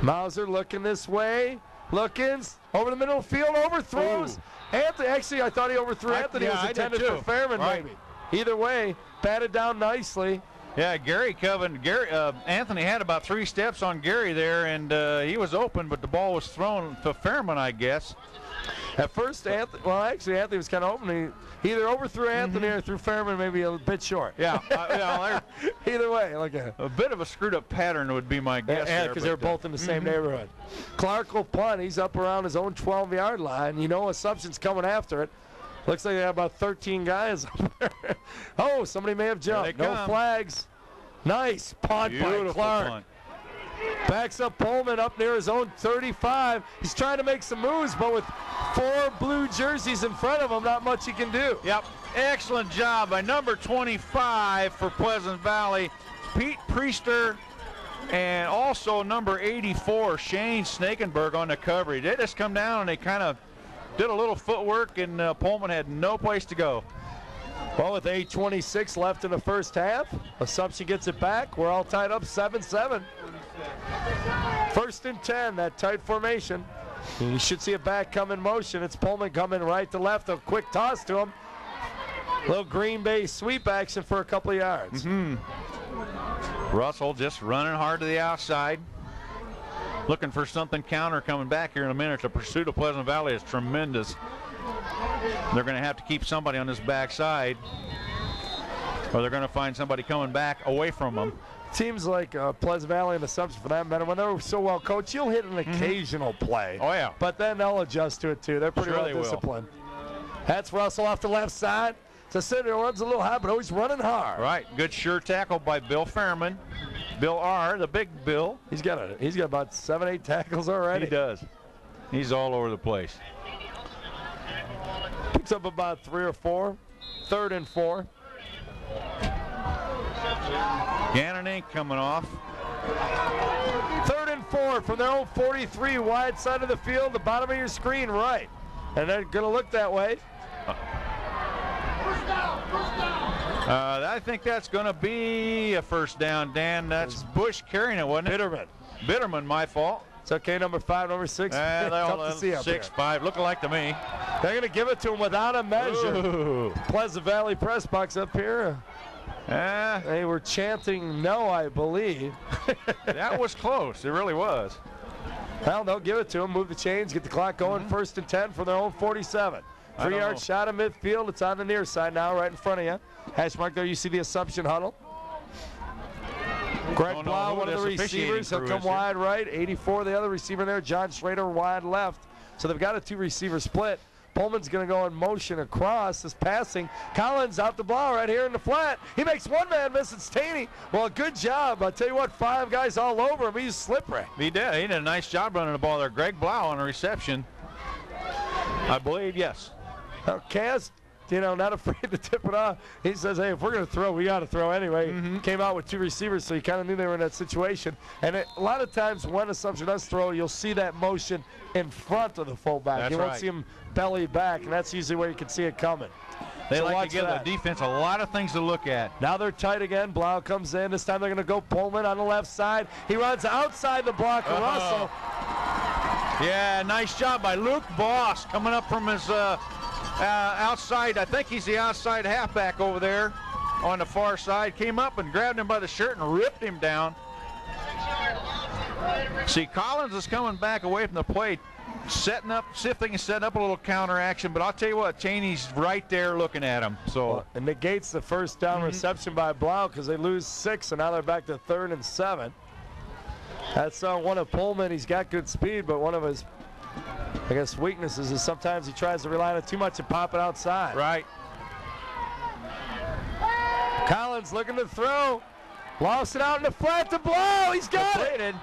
Mauser looking this way. Lookins over the middle of the field, overthrows. Anthony, actually, I thought he overthrew Anthony. It was intended for Fairman, maybe. Either way, batted down nicely. Yeah, Anthony had about 3 steps on Gary there, and he was open, but the ball was thrown to Fairman, I guess. At first, Anthony was kind of open. He either overthrew Anthony or threw Fairman maybe a bit short. Yeah, either way, like a bit of a screwed up pattern would be my guess. Yeah, because they're both in the same neighborhood. Clark will punt. He's up around his own 12-yard line. You know, Assumption's coming after it. Looks like they have about 13 guys up there. Oh, somebody may have jumped. No flags. Nice punt by Clark. Punt. Backs up Pullman up near his own 35. He's trying to make some moves, but with 4 blue jerseys in front of him, not much he can do. Yep. Excellent job by number 25 for Pleasant Valley, Pete Priester, and also number 84, Shane Snakenberg on the coverage. They just come down and they kind of did a little footwork, and Pullman had no place to go. Well, with 8:26 left in the first half, Assumption gets it back. We're all tied up 7-7. 1st and 10, that tight formation. You should see a back come in motion. It's Pullman coming right to left. A quick toss to him. Little Green Bay sweep action for a couple of yards. Russell just running hard to the outside. Looking for something counter coming back here in a minute. The pursuit of Pleasant Valley is tremendous. They're going to have to keep somebody on this backside, or they're going to find somebody coming back away from them. Teams like Pleasant Valley and Assumption, for that matter, when they're so well coached, you'll hit an occasional play. Oh, yeah. But then they'll adjust to it, too. They're pretty well disciplined. That's Russell off the left side. Center runs a little high, but always running hard. Right. Good sure tackle by Bill Fairman. Bill R., the big Bill. He's got about 7-8 tackles already. He does. He's all over the place. Picks up about 3 or 4. 3rd and 4. Gannon coming off. 3rd and 4 from their own 43, wide side of the field, the bottom of your screen right. And they're going to look that way. I think that's going to be a first down, Dan. That's Bush carrying it, wasn't it? Bitterman. Bitterman, my fault. It's okay, number 5, number 6. Tough to see up 6'5", looking like to me. They're going to give it to him without a measure. Ooh. Pleasant Valley press box up here. They were chanting no, I believe. That was close. It really was. Well, they'll give it to him, move the chains, get the clock going. 1st and 10 for their own 47. 3-yard shot at midfield. It's on the near side now, right in front of you. Hash mark there, you see the Assumption huddle. Greg Blau, one of the receivers, he'll come wide right. 84, the other receiver there. John Schrader wide left. So they've got a 2-receiver split. Pullman's going to go in motion across. This passing. Collins out the ball right here in the flat. He makes one man miss. It's Taney. Well, good job. I'll tell you what, 5 guys all over him. He's slippery. He did. He did a nice job running the ball there. Greg Blau on a reception. I believe, yes. Now, Cass, not afraid to tip it off. He says, hey, if we're going to throw, we got to throw anyway. Came out with 2 receivers, so you kind of knew they were in that situation. And a lot of times when Assumption does throw, you'll see that motion in front of the fullback. You won't see him belly back, and that's usually where you can see it coming. They like to give the defense a lot of things to look at. Now they're tight again. Blau comes in. This time they're going to go Pullman on the left side. He runs outside the block of Russell. Yeah, nice job by Luke Boss coming up from his outside. I think he's the outside halfback over there on the far side. Came up and grabbed him by the shirt and ripped him down. See, Collins is coming back away from the plate, setting up, sifting and setting up a little counter action. But I'll tell you what, Cheney's right there looking at him. So it negates the first down reception by Blau because they lose 6, and now they're back to 3rd and 7. That's one of Pullman. He's got good speed, but one of his, I guess, weaknesses is sometimes he tries to rely on it too much and pop it outside. Right. Collins looking to throw. Lost it out in the flat to Blau. He's got it.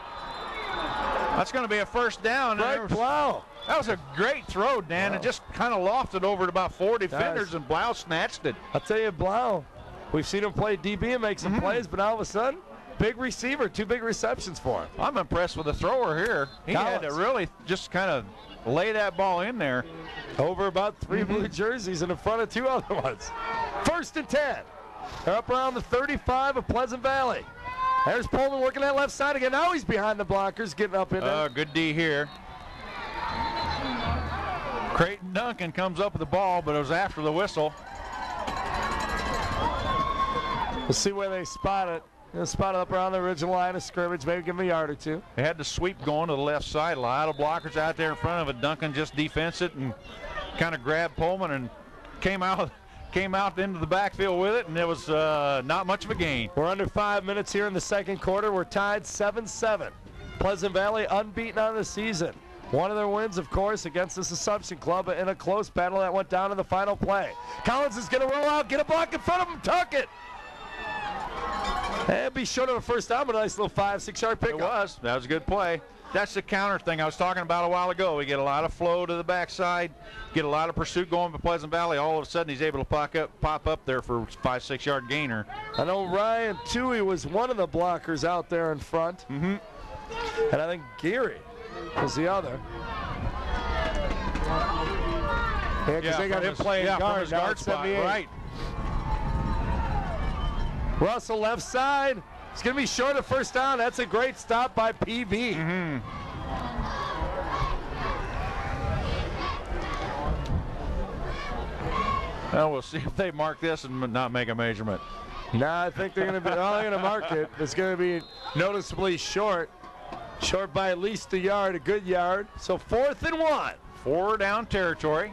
That's going to be a first down. Right, Blau. That was a great throw, Dan. It just kind of lofted over to about 4 defenders, and Blau snatched it. I'll tell you, Blau, we've seen him play DB and make some plays, but all of a sudden, big receiver, 2 big receptions for him. I'm impressed with the thrower here. He had to really just kind of lay that ball in there. Over about 3 blue jerseys and in front of 2 other ones. 1st and 10. They're up around the 35 of Pleasant Valley. There's Pullman working that left side again. Now he's behind the blockers, getting up in there. Good D here. Creighton Duncan comes up with the ball, but it was after the whistle. We'll see where they spot it. They'll spot it up around the original line of scrimmage, maybe give him a yard or 2. They had the sweep going to the left side. A lot of blockers out there in front of it. Duncan just defensed it and kind of grabbed Pullman and came out into the backfield with it, and it was not much of a gain. We're under 5 minutes here in the second quarter. We're tied 7-7. Pleasant Valley unbeaten on the season. One of their wins, of course, against this Assumption club in a close battle that went down in the final play. Collins is going to roll out, get a block in front of him, tuck it. And be short of a first down, but a nice little 5-6 yard pickup. It was. That was a good play. That's the counter thing I was talking about a while ago. We get a lot of flow to the backside, get a lot of pursuit going by Pleasant Valley. All of a sudden, he's able to pop up there for a 5-6 yard gainer. I know Ryan Toohey was one of the blockers out there in front. And I think Geary was the other. Yeah, because they got him playing guard. Guard spot, right. Russell left side. It's going to be short of first down. That's a great stop by PV. Well, we'll see if they mark this and not make a measurement. No, I think they're going to mark it. It's going to be noticeably short. Short by at least a yard, a good yard. So 4th and 1. 4 down territory.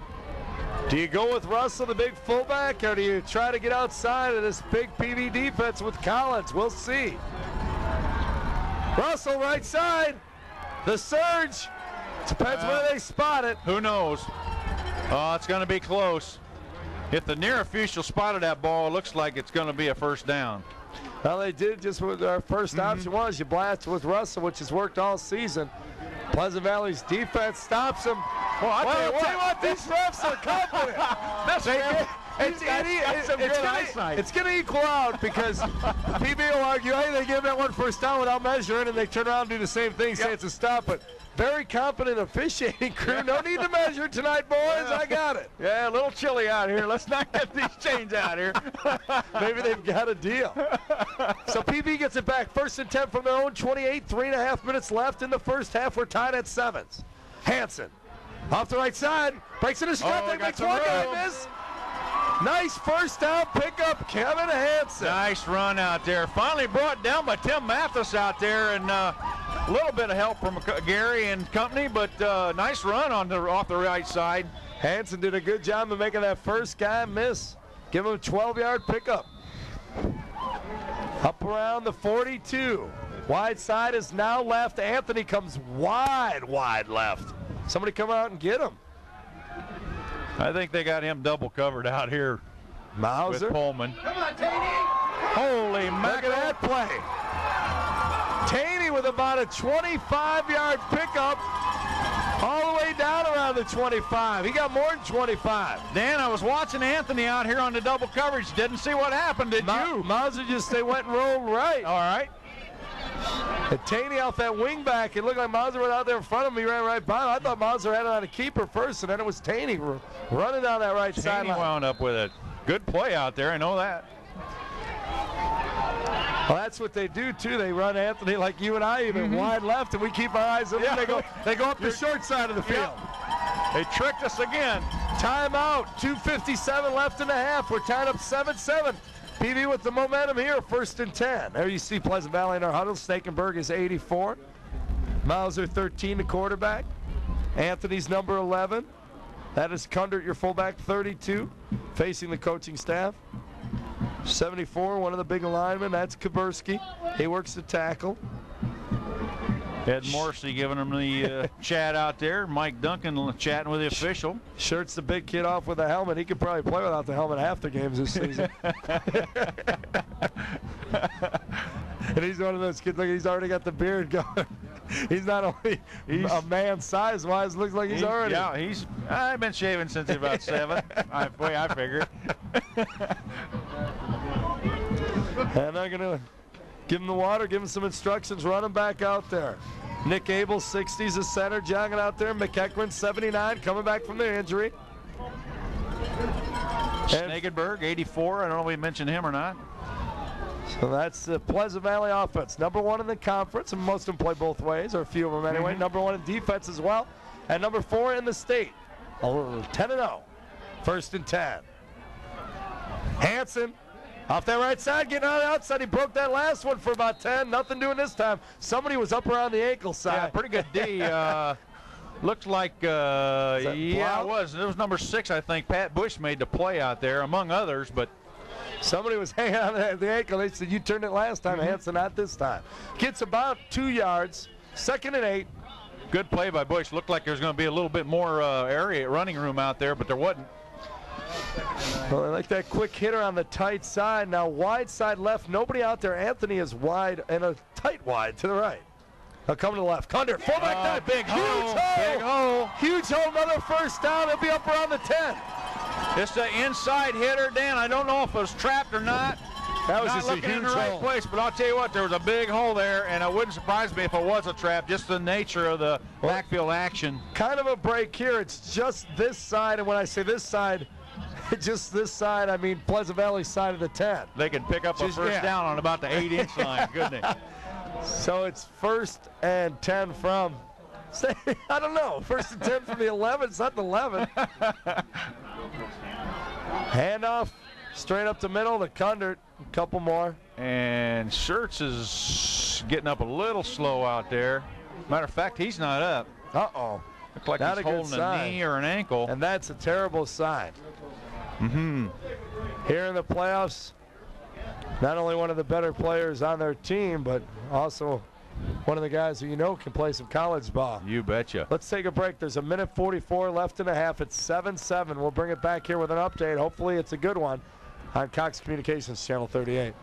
Do you go with Russell, the big fullback, or do you try to get outside of this big PV defense with Collins? We'll see. Russell right side. The surge. Depends where they spot it. Who knows? Oh, it's going to be close. If the near official spotted that ball, it looks like it's going to be a first down. Well, they did just what our first option was. You blast with Russell, which has worked all season. Pleasant Valley's defense stops him. Well, I'll tell you what, these refs are confident. It's going to equal out because PB will argue, hey, they give that one first down without measuring, and they turn around and do the same thing, say it's a stop. But very competent officiating crew. No need to measure tonight, boys. I got it. Yeah, a little chilly out here. Let's not get these chains out here. Maybe they've got a deal. So PB gets it back. 1st and 10 from their own 28. 3.5 minutes left in the first half. We're tied at 7s. Hansen off the right side. Breaks in a strut. They make one guy miss. Nice first down pickup, Kevin Hansen. Nice run out there. Finally brought down by Tim Mathis out there, and a little bit of help from Gary and company, but nice run off the right side. Hansen did a good job of making that first guy miss. Give him a 12-yard pickup. Up around the 42. Wide side is now left. Anthony comes wide left. Somebody come out and get him. I think they got him double covered out here. Mauser. With Pullman. Come on, Taney. Holy mackerel. Look at that play. Taney with about a 25-yard pickup all the way down around the 25. He got more than 25. Dan, I was watching Anthony out here on the double coverage. Didn't see what happened, did you? Mauser they went and rolled right. All right. And Taney off that wing back. It looked like Mauser went out there in front of him. He ran right by him. I thought Mauser had it on a keeper first, and then it was Taney running down that right sideline. Taney wound up with a good play out there. I know that. Well, that's what they do, too. They run Anthony like you and I, even wide left, and we keep our eyes on them. They go up the short side of the field. They tricked us again. Timeout. 2:57 left in the half. We're tied up 7-7. PV with the momentum here, 1st and 10. There you see Pleasant Valley in our huddle. Snakenberg is 84. Mauser 13, the quarterback. Anthony's number 11. That is Kundert, your fullback, 32, facing the coaching staff. 74, one of the big linemen. That's Kaburski. He works the tackle. Ed Morrissey giving him the chat out there. Mike Duncan chatting with the official. Shirts the big kid off with a helmet. He could probably play without the helmet half the games this season. And he's one of those kids, look, he's already got the beard going. He's not only a man size-wise, looks like he's already. Yeah, I've been shaving since about 7. I figured. And they're going to give him the water, give him some instructions, run him back out there. Nick Abel, 60s, a center, jogging out there. McEachran, 79, coming back from their injury. Snakenberg, 84. I don't know if we mentioned him or not. So that's the Pleasant Valley offense. Number 1 in the conference, and most of them play both ways, or a few of them anyway. Number 1 in defense as well. And number 4 in the state. 10-0. 1st and 10. Hansen. Off that right side, getting on the outside. He broke that last one for about 10. Nothing doing this time. Somebody was up around the ankle side. Yeah, pretty good D. Looks like, yeah, it was. It was number 6, I think. Pat Bush made the play out there, among others, but somebody was hanging on the ankle. They said, you turned it last time, Hansen, not this time. Gets about 2 yards. 2nd and 8. Good play by Bush. Looked like there was going to be a little bit more area, running room out there, but there wasn't. Well, I like that quick hitter on the tight side. Now wide side left, nobody out there. Anthony is wide and a tight wide to the right. Now come to the left. Kundert, fullback dive. Big Huge hole. hole. Big hole. Huge hole, another first down. He'll be up around the 10. It's the inside hitter, Dan. I don't know if it was trapped or not. That was not just a looking huge in the right hole. place, but I'll tell you what, there was a big hole there, and it wouldn't surprise me if it was a trap, just the nature of the backfield action. Kind of a break here. It's just this side, and when I say this side, just this side, I mean Pleasant Valley side of the 10. They can pick up a first down on about the 8-inch line, couldn't they? So it's 1st and 10 from, I don't know, 1st and 10 from the 11. It's not the 11. Handoff straight up the middle to Kundert. A couple more. And Schertz is getting up a little slow out there. Matter of fact, he's not up. Uh-oh. Looks like Not he's a good holding a sign. knee or an ankle. And that's a terrible sign. Here in the playoffs, not only one of the better players on their team, but also one of the guys who you know can play some college ball. You betcha. Let's take a break. There's a minute 44 left in the half. It's 7-7. We'll bring it back here with an update. Hopefully it's a good one on Cox Communications Channel 38.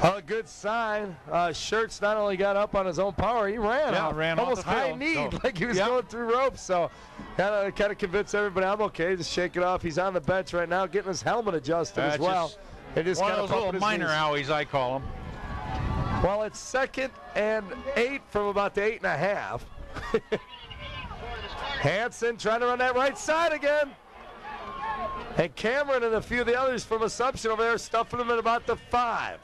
A good sign. Schertz not only got up on his own power, he ran out. Ran almost off the field. high knee, like he was going through ropes. So kind of convinced everybody I'm okay. Just shake it off. He's on the bench right now, getting his helmet adjusted as well. One of those little minor owies, I call them. Well, it's 2nd and 8 from about the 8.5. Hansen trying to run that right side again. And Cameron and a few of the others from Assumption over there stuffing them at about the 5.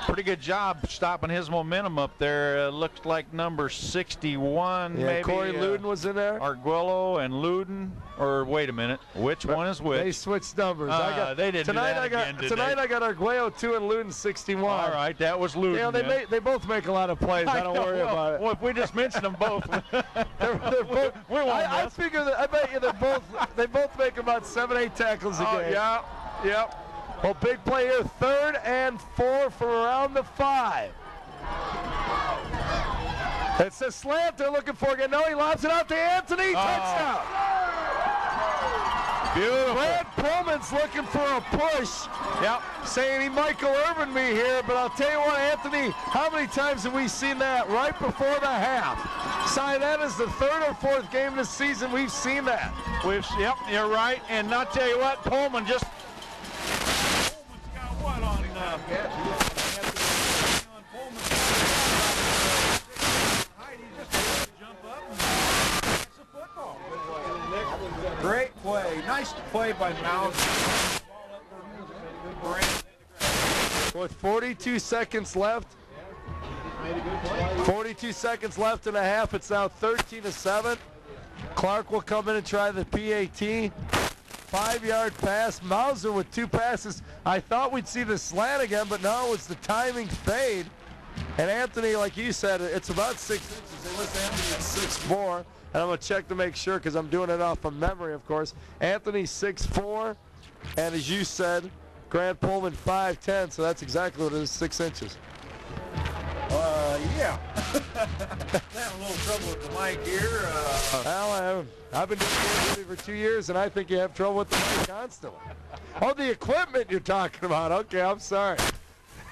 Pretty good job stopping his momentum up there. Looks like number 61, maybe. Corey Luden was in there. Arguello and Luden. Or wait a minute, which one is which? They switched numbers. They didn't tonight. Do that again, did Tonight they? I got Arguello 2 and Luden 61. All right, that was Luden. You know, they both make a lot of plays. I don't worry about it. Well, if we just mention them both, they're both. I figure that I bet you they both make about 7-8 tackles a game. Yeah. Yep. Well, big play here, 3rd and 4 from around the 5. It's a slant they're looking for again. No, he lobs it out to Anthony. Touchdown. Beautiful. Brad Pullman's looking for a push. Yep. Saying he Michael Irvin me here, but I'll tell you what, Anthony, how many times have we seen that right before the half? Si, that is the 3rd or 4th game this season we've seen that. Yep, you're right. And I'll tell you what, Pullman's got what on him now? Great play. Nice play by Mouse. With 42 seconds left. 42 seconds left in a half. It's now 13-7. Clark will come in and try the PAT. 5-yard pass. Mauser with 2 passes. I thought we'd see the slant again, but no, it's the timing fade. And Anthony, like you said, it's about 6 inches. They list Anthony at 6'4". And I'm going to check to make sure because I'm doing it off of memory, of course. Anthony 6'4", and as you said, Grant Pullman 5'10", so that's exactly what it is, 6 inches. Yeah. Having a little trouble with the mic here. Well, I've been doing this with you for 2 years, and I think you have trouble with the mic constantly. Oh, the equipment you're talking about. Okay, I'm sorry.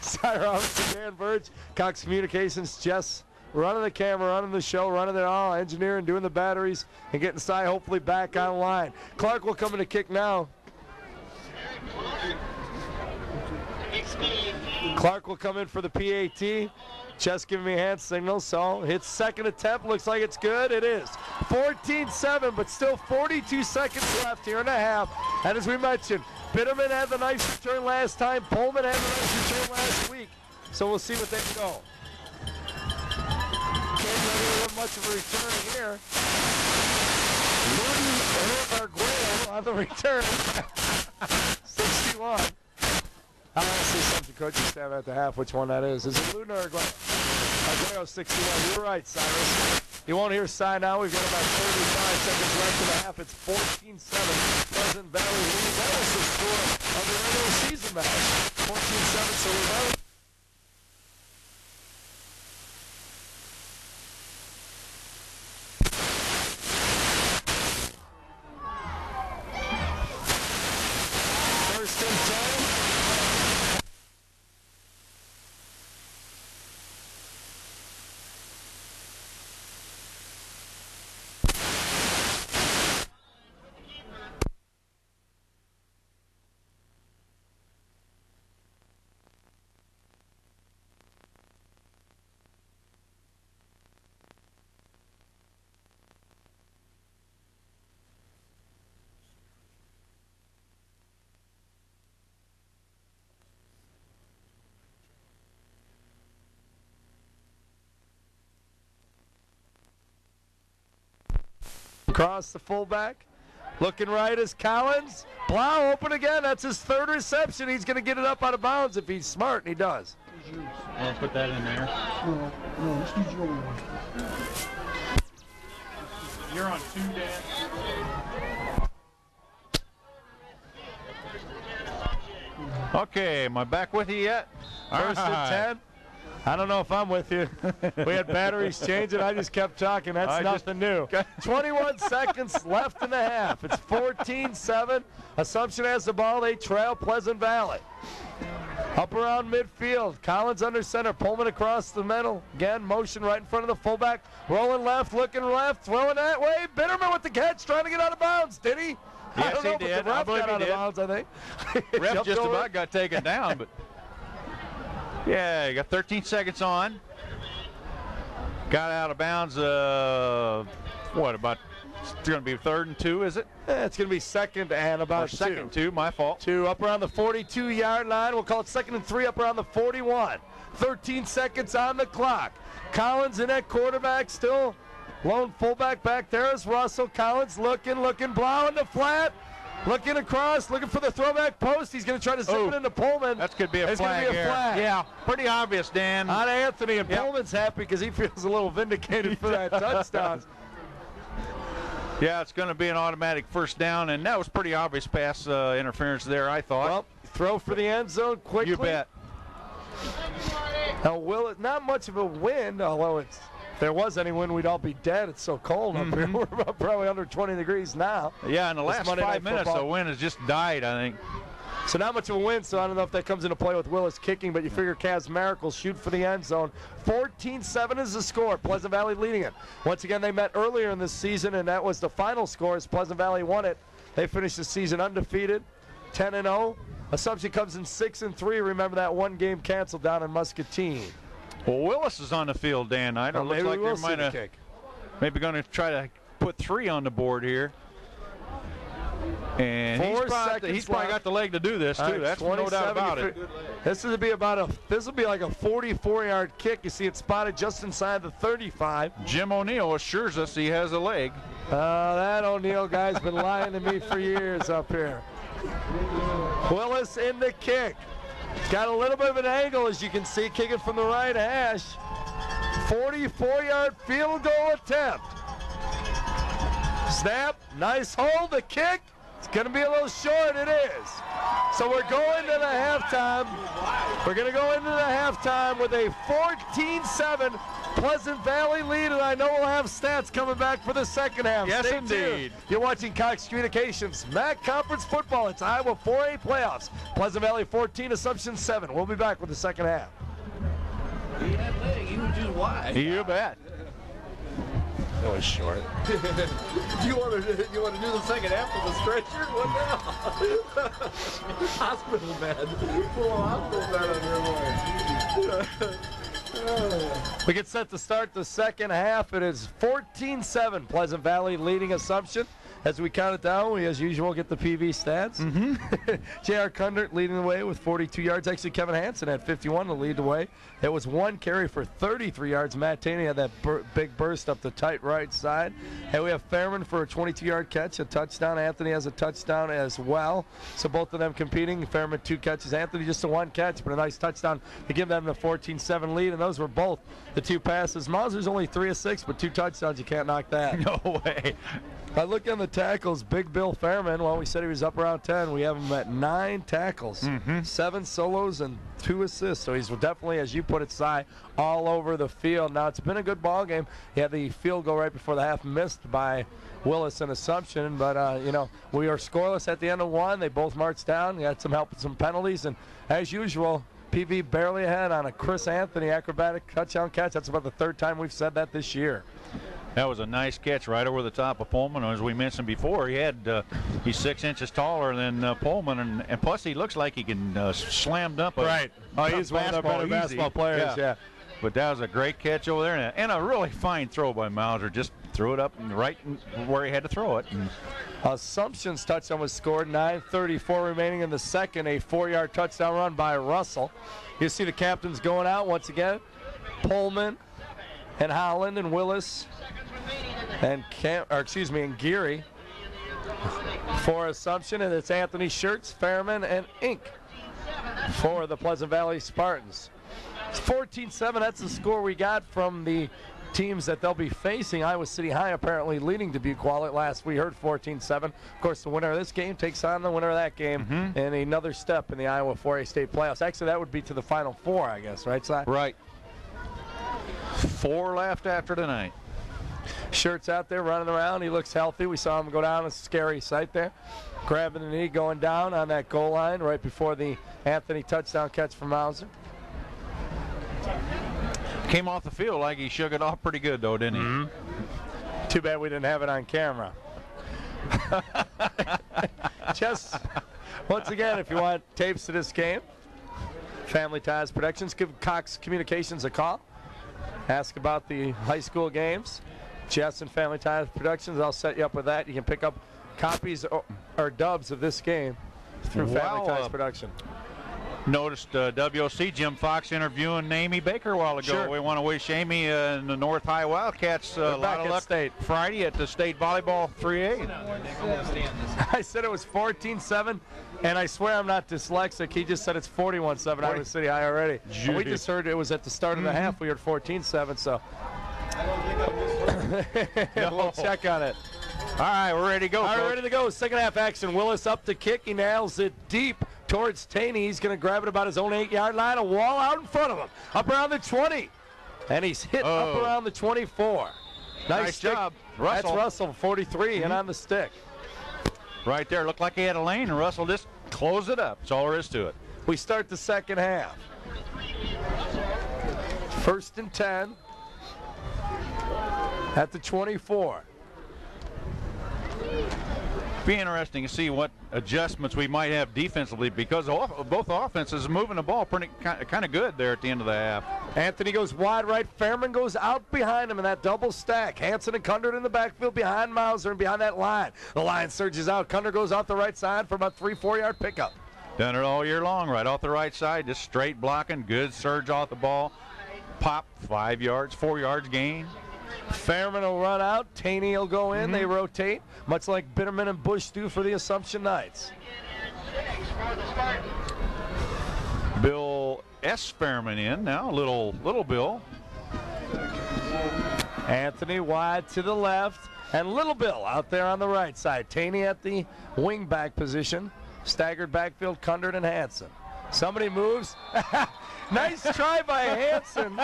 Cy Robinson, Dan Burge, Cox Communications, Jess running the camera, running the show, running it all, engineering, doing the batteries, and getting Cy hopefully back online. Clark will come in to kick now. Clark will come in for the PAT. Just giving me a hand signal, so hits 2nd attempt. Looks like it's good. It is. 14-7, but still 42 seconds left here in a half. And as we mentioned, Bitterman had the nice return last time. Pullman had the nice return last week. So we'll see what they can go. Can't really have much of a return here. Luden Arguello on the return. 61. I want to see something coaches have at the half, which one that is. Is it Luden or Arguello? Arguello 61. You're right, Cyrus. You won't hear Cy now. We've got about 35 seconds left in the half. It's 14-7. Pleasant Valley leads. That was the score of the regular season match. 14-7, so we're across the fullback. Looking right is Collins. Blau open again. That's his 3rd reception. He's going to get it up out of bounds if he's smart, and he does. I'll put that in there. No, let's use your one. You're on 2, Dan. Okay, am I back with you yet? 1st and 10. I don't know if I'm with you. We had batteries changing. I just kept talking. That's nothing new. 21 seconds left in the half. It's 14-7. Assumption has the ball. They trail Pleasant Valley. Up around midfield. Collins under center. Pullman across the middle. Again, motion right in front of the fullback. Rolling left, looking left, throwing that way. Bitterman with the catch, trying to get out of bounds. Did he? Yes, I don't know, he did. But the ref I believe got he out did. of bounds, I think. Ref just over. about got taken down, but yeah, you got 13 seconds on. Got out of bounds. What about? It's going to be 3rd and 2, is it? It's going to be 2nd and about 2nd and 2. My fault. 2 up around the 42-yard line. We'll call it 2nd and 3 up around the 41. 13 seconds on the clock. Collins in at quarterback still. Lone fullback back there is Russell. Collins looking, Blau in the flat. Looking across, looking for the throwback post. He's going to try to zip it into Pullman. That could be a It's flag. going to be a flag. Yeah, pretty obvious, Dan. On Anthony, and Pullman's happy because he feels a little vindicated for that touchdown. Yeah, it's going to be an automatic first down, and that was pretty obvious pass interference there, I thought. Well, throw for the end zone quickly. You bet. Now, not much of a wind, although if there was any wind, we'd all be dead. It's so cold up here. We're about probably under 20 degrees now. Yeah, in the last Monday 5 Night minutes, Football. the wind has just died, I think. So not much of a win, so I don't know if that comes into play with Willis kicking, but you figure Kazmarek will shoot for the end zone. 14-7 is the score. Pleasant Valley leading it. Once again, they met earlier in the season, and that was the final score as Pleasant Valley won it. They finished the season undefeated, 10-0. Assumption comes in 6-3. Remember that one game canceled down in Muscatine. Well, Willis is on the field, Dan Knight. It looks like we will they see might the have kick. maybe going to try to put 3 on the board here. And he's probably got the leg to do this, too. Right, That's no doubt about it. This will be like a 44-yard kick. You see it spotted just inside the 35. Jim O'Neill assures us he has a leg. That O'Neill guy's been lying to me for years up here. Willis in the kick. Got a little bit of an angle, as you can see, kicking from the right hash. 44-yard field goal attempt. Snap, nice hold, the kick. It's going to be a little short, it is. So we're going to the halftime. We're going to go into the halftime with a 14-7 Pleasant Valley lead, and I know we'll have stats coming back for the second half. Yes, Stay indeed. tuned. You're watching Cox Communications MAC Conference Football. It's Iowa 4A playoffs. Pleasant Valley 14, Assumption 7. We'll be back with the second half. He was just wide. You bet. That was short. You want to do the second half of the stretcher? What now? Hospital bed. Full hospital bed on your way. We get set to start the second half. It is 14-7. Pleasant Valley leading Assumption. As we count it down, we, as usual, get the PV stats. J.R. Kundert leading the way with 42 yards. Actually, Kevin Hansen had 51 to lead the way. It was one carry for 33 yards. Matt Taney had that big burst up the tight right side. And we have Fairman for a 22-yard catch, a touchdown. Anthony has a touchdown as well. So both of them competing. Fairman 2 catches. Anthony just a 1 catch, but a nice touchdown to give them the 14-7 lead. And those were both the 2 passes. Mauser's only 3 of 6, but 2 touchdowns. You can't knock that. No way. I look on the tackles, Big Bill Fairman, well, we said he was up around 10. We have him at 9 tackles, 7 solos, and 2 assists. So he's definitely, as you put it, Si, all over the field. Now, it's been a good ball game. He had the field goal right before the half missed by Willis and Assumption. But, we are scoreless at the end of 1. They both marched down. We had some help with some penalties. And, as usual, PV barely ahead on a Chris Anthony acrobatic touchdown catch. That's about the 3rd time we've said that this year. That was a nice catch right over the top of Pullman. As we mentioned before, he's 6 inches taller than Pullman, and plus he looks like he can slam dunk. Right. He's one of the better basketball players, yeah. But that was a great catch over there, and a really fine throw by Mauser. Just threw it up right where he had to throw it. Assumption's touchdown was scored. 9:34 remaining in the second. A 4-yard touchdown run by Russell. You see the captains going out once again. Pullman and Holland and Willis and Geary for Assumption, and it's Anthony Schertz, Fairman, and Inc. for the Pleasant Valley Spartans. It's 14-7. That's the score we got from the teams that they'll be facing. Iowa City High apparently leading Dubuque while at last we heard 14-7. Of course, the winner of this game takes on the winner of that game and another step in the Iowa 4A state playoffs. Actually, that would be to the Final Four, I guess, right, Si? Right. 4 left after tonight. Schertz out there running around. He looks healthy. We saw him go down. A scary sight there. Grabbing the knee, going down on that goal line right before the Anthony touchdown catch for Mauser. Came off the field like he shook it off pretty good, though, didn't he? Mm-hmm. Too bad we didn't have it on camera. Just once again, if you want tapes to this game, Family Ties Productions, give Cox Communications a call. Ask about the high school games. Jess and Family Ties Productions, I'll set you up with that. You can pick up copies or dubs of this game through Family Ties Production. Noticed WOC Jim Fox interviewing Amy Baker a while ago. Sure. We want to wish Amy and the North High Wildcats a lot of luck State Friday at the state volleyball 3A. I said it was 14-7, and I swear I'm not dyslexic. He just said it's 41-7 Iowa City High already. And we just heard it was at the start of the half. We heard 14-7, so we'll check on it. All right, we're ready to go. All right, Coach. ready to go. Second half action. Willis up to kick. He nails it deep towards Taney. He's going to grab it about his own 8-yard line. A wall out in front of him. Up around the 20. And he's hit up around the 24. Nice job, Russell. That's Russell, 43, and on the stick. Right there. Looked like he had a lane, and Russell just closed it up. That's all there is to it. We start the second half. 1st and 10 at the 24. Be interesting to see what adjustments we might have defensively, because both offenses are moving the ball pretty kind of good there at the end of the half. Anthony goes wide right. Fairman goes out behind him in that double stack. Hanson and Kundert in the backfield behind Mauser and behind that line. The line surges out. Kundert goes out the right side for about 3-4 yard pickup. Done it all year long, right off the right side, just straight blocking, good surge off the ball. Pop, 5 yards, 4 yards gain. Fairman will run out. Taney will go in. They rotate, much like Bitterman and Bush do for the Assumption Knights. Bill S. Fairman in now, little Bill. Anthony wide to the left, and Little Bill out there on the right side. Taney at the wing back position. Staggered backfield, Kundert and Hanson. Somebody moves. Nice try by Hanson.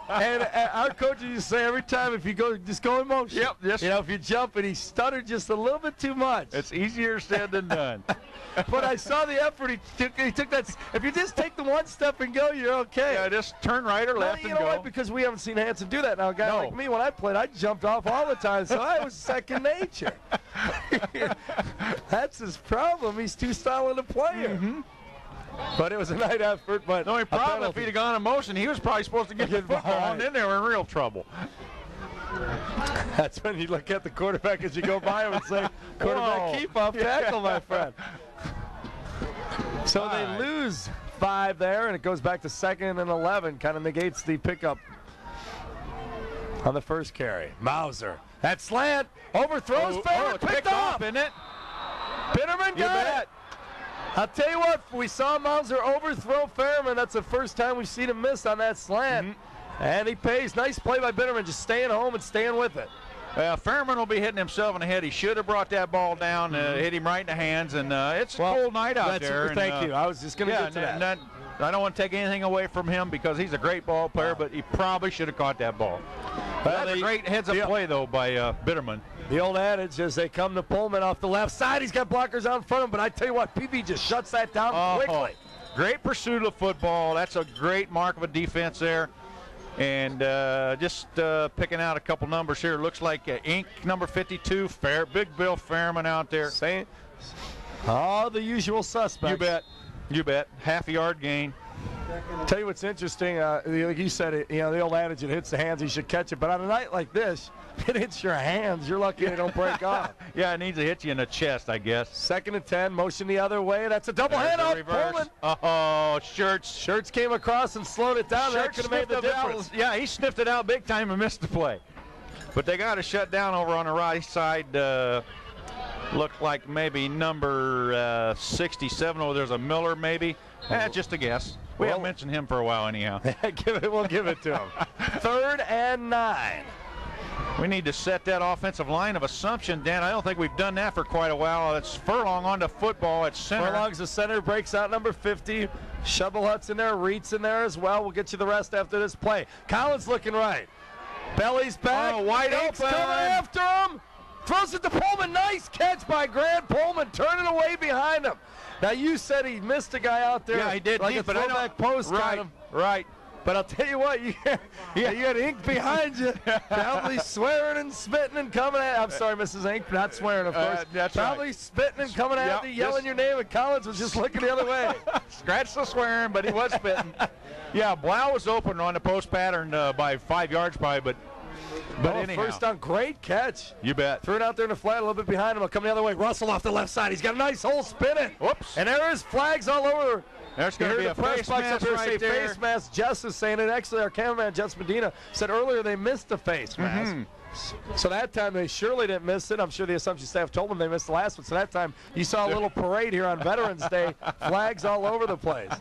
And our coaches used to say every time, if you go, just go in motion. Yep. Yes. You know, if you jump, and he stuttered just a little bit too much. It's easier said than done. But I saw the effort he took that. If you just take the one step and go, you're okay. Yeah, just turn right or left you and know go. what? Because we haven't seen Hanson do that. Now, a guy like me, when I played, I jumped off all the time, so I was second nature. That's his problem. He's too solid a player. But it was a night effort. But the only problem, if he'd have gone in motion, he was probably supposed to get the football, and then they were in real trouble. That's when you look at the quarterback as you go by him and say, quarterback, keep off tackle, my friend. So they lose 5 there, and it goes back to 2nd and 11. Kind of negates the pickup on the first carry. Mauser. That slant. Overthrows. Fairman picked off. Isn't it? Bitterman got it. I'll tell you what, we saw Mauser overthrow Fairman. That's the first time we've seen him miss on that slant. And he pays. Nice play by Bitterman, just staying home and staying with it. Fairman will be hitting himself in the head. He should have brought that ball down, hit him right in the hands, and it's a cool night out there. Thank you. I was just going to get to that. I don't want to take anything away from him because he's a great ball player, but he probably should have caught that ball. That's a great heads-up play, though, by Bitterman. The old adage is they come to Pullman off the left side. He's got blockers out in front of him, but I tell you what, PB just shuts that down quickly. Great pursuit of football. That's a great mark of a defense there. And just picking out a couple numbers here. Looks like ink number 52, Big Bill Fairman out there. All the usual suspects. You bet. You bet. Half a yard gain. Tell you what's interesting, like you said, the old adage, it hits the hands, you should catch it. But on a night like this, it hits your hands. You're lucky they don't break off. Yeah, it needs to hit you in the chest, I guess. 2nd and 10, motion the other way. That's a double handoff. Pullman. Oh, Shirts came across and slowed it down. That could have made the difference. Yeah, he sniffed it out big time and missed the play. But they got to shut down over on the right side. Looked like maybe number 67. Oh, there's a Miller maybe. Just a guess. We haven't mentioned him for a while anyhow. We'll give it to him. 3rd and 9. We need to set that offensive line of Assumption, Dan. I don't think we've done that for quite a while. It's Furlong onto football at center. Furlong's the center, breaks out number 50. Shovelhut's in there, Reed's in there as well. We'll get you the rest after this play. Collins looking right. Belly's back. Wide open. Coming after him. throws it to Pullman. Nice catch by Grant Pullman, turning away behind him. Now, you said he missed a guy out there. Yeah, he did. Like deep, a but I throwback don't, post right, got him. Right. But I'll tell you what, you had ink behind you. Probably swearing and spitting and coming at. I'm sorry, Mrs. Ink, not swearing, of course. That's Probably right. spitting and coming at you, yelling your name, and Collins was just looking the other way. Scratch the swearing, but he was spitting. Yeah, Blau was open on the post pattern by 5 yards probably, but anyhow. First down, great catch. You bet. Threw it out there in the flat, a little bit behind him. He'll come the other way. Russell off the left side. He's got a nice hole spinning. Whoops. And there is flags all over. There's going to be a face mask right there. Face mask. Jess is saying it. Actually, our cameraman, Jess Medina, said earlier they missed the face mask. So that time they surely didn't miss it. I'm sure the Assumption staff told them they missed the last one. So that time you saw a little parade here on Veterans Day. Flags all over the place.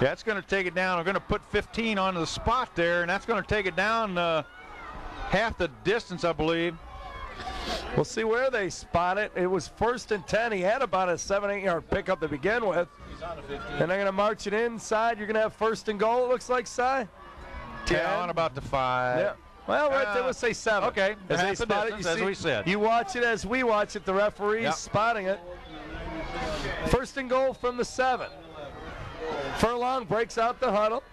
That's going to take it down. I'm going to put 15 onto the spot there, and that's going to take it down half the distance, I believe. We'll see where they spot it. It was 1st and 10. He had about a 7-8 yard pickup to begin with. And they're going to march it inside. You're going to have 1st and goal, it looks like, Si. 10. Yeah, on about the 5. Yeah. Well, right there, let's say 7. Okay, as half they the spot distance, it, as we said. You watch it as we watch it. The referee's spotting it. 1st and goal from the 7. Furlong breaks out the huddle.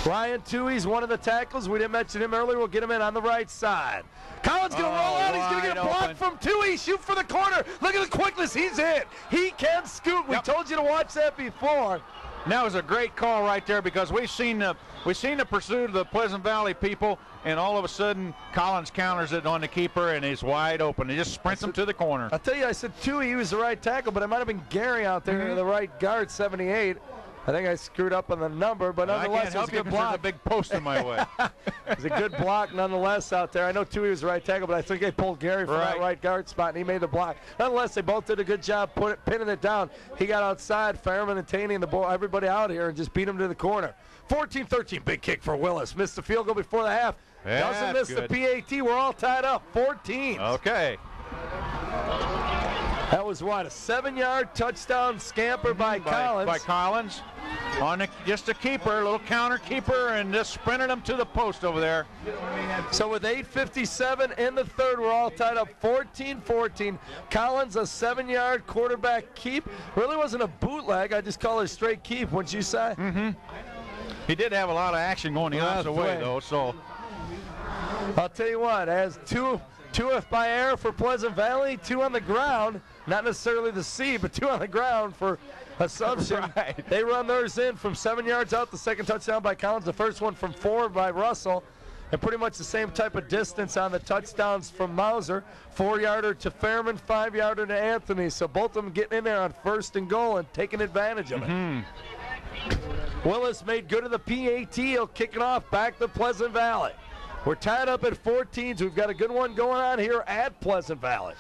Ryan Toohey's one of the tackles. We didn't mention him earlier. We'll get him in on the right side. Collins going to roll out. He's going to get a block from Toohey. Shoot for the corner. Look at the quickness. He's in. He can scoot. We told you to watch that before. That was a great call right there because we've seen the pursuit of the Pleasant Valley people, and all of a sudden Collins counters it on the keeper, and he's wide open. He just sprints him to the corner. I'll tell you, I said Toohey, he was the right tackle, but it might have been Gary out there, the right guard, 78. I think I screwed up on the number, but nonetheless, it was a good block. There's a big post in my way. It was a good block nonetheless out there. I know Toohey was the right tackle, but I think they pulled Gary from that right guard spot, and he made the block. Nonetheless, they both did a good job pinning it down. He got outside, Fairman and Taney and everybody out here, and just beat him to the corner. 14-13, big kick for Willis. Missed the field goal before the half. Doesn't miss the PAT. We're all tied up, 14. Okay. That was what, a 7-yard touchdown scamper by Collins. By Collins. On just a keeper, a little counter keeper, and just sprinted him to the post over there. So with 8:57 in the third, we're all tied up 14-14. Collins, a 7-yard quarterback keep. Really wasn't a bootleg. I just call it a straight keep, wouldn't you say? He did have a lot of action going the opposite way, though. So I'll tell you what, as two by air for Pleasant Valley, 2 on the ground. Not necessarily the sea, but 2 on the ground for Assumption. They run theirs in from 7 yards out. The second touchdown by Collins. The first one from 4 by Russell. And pretty much the same type of distance on the touchdowns from Mauser. 4-yarder to Fairman, 5-yarder to Anthony. So both of them getting in there on 1st and goal and taking advantage of it. Willis made good of the PAT. He'll kick it off back to Pleasant Valley. We're tied up at 14. So we've got a good one going on here at Pleasant Valley.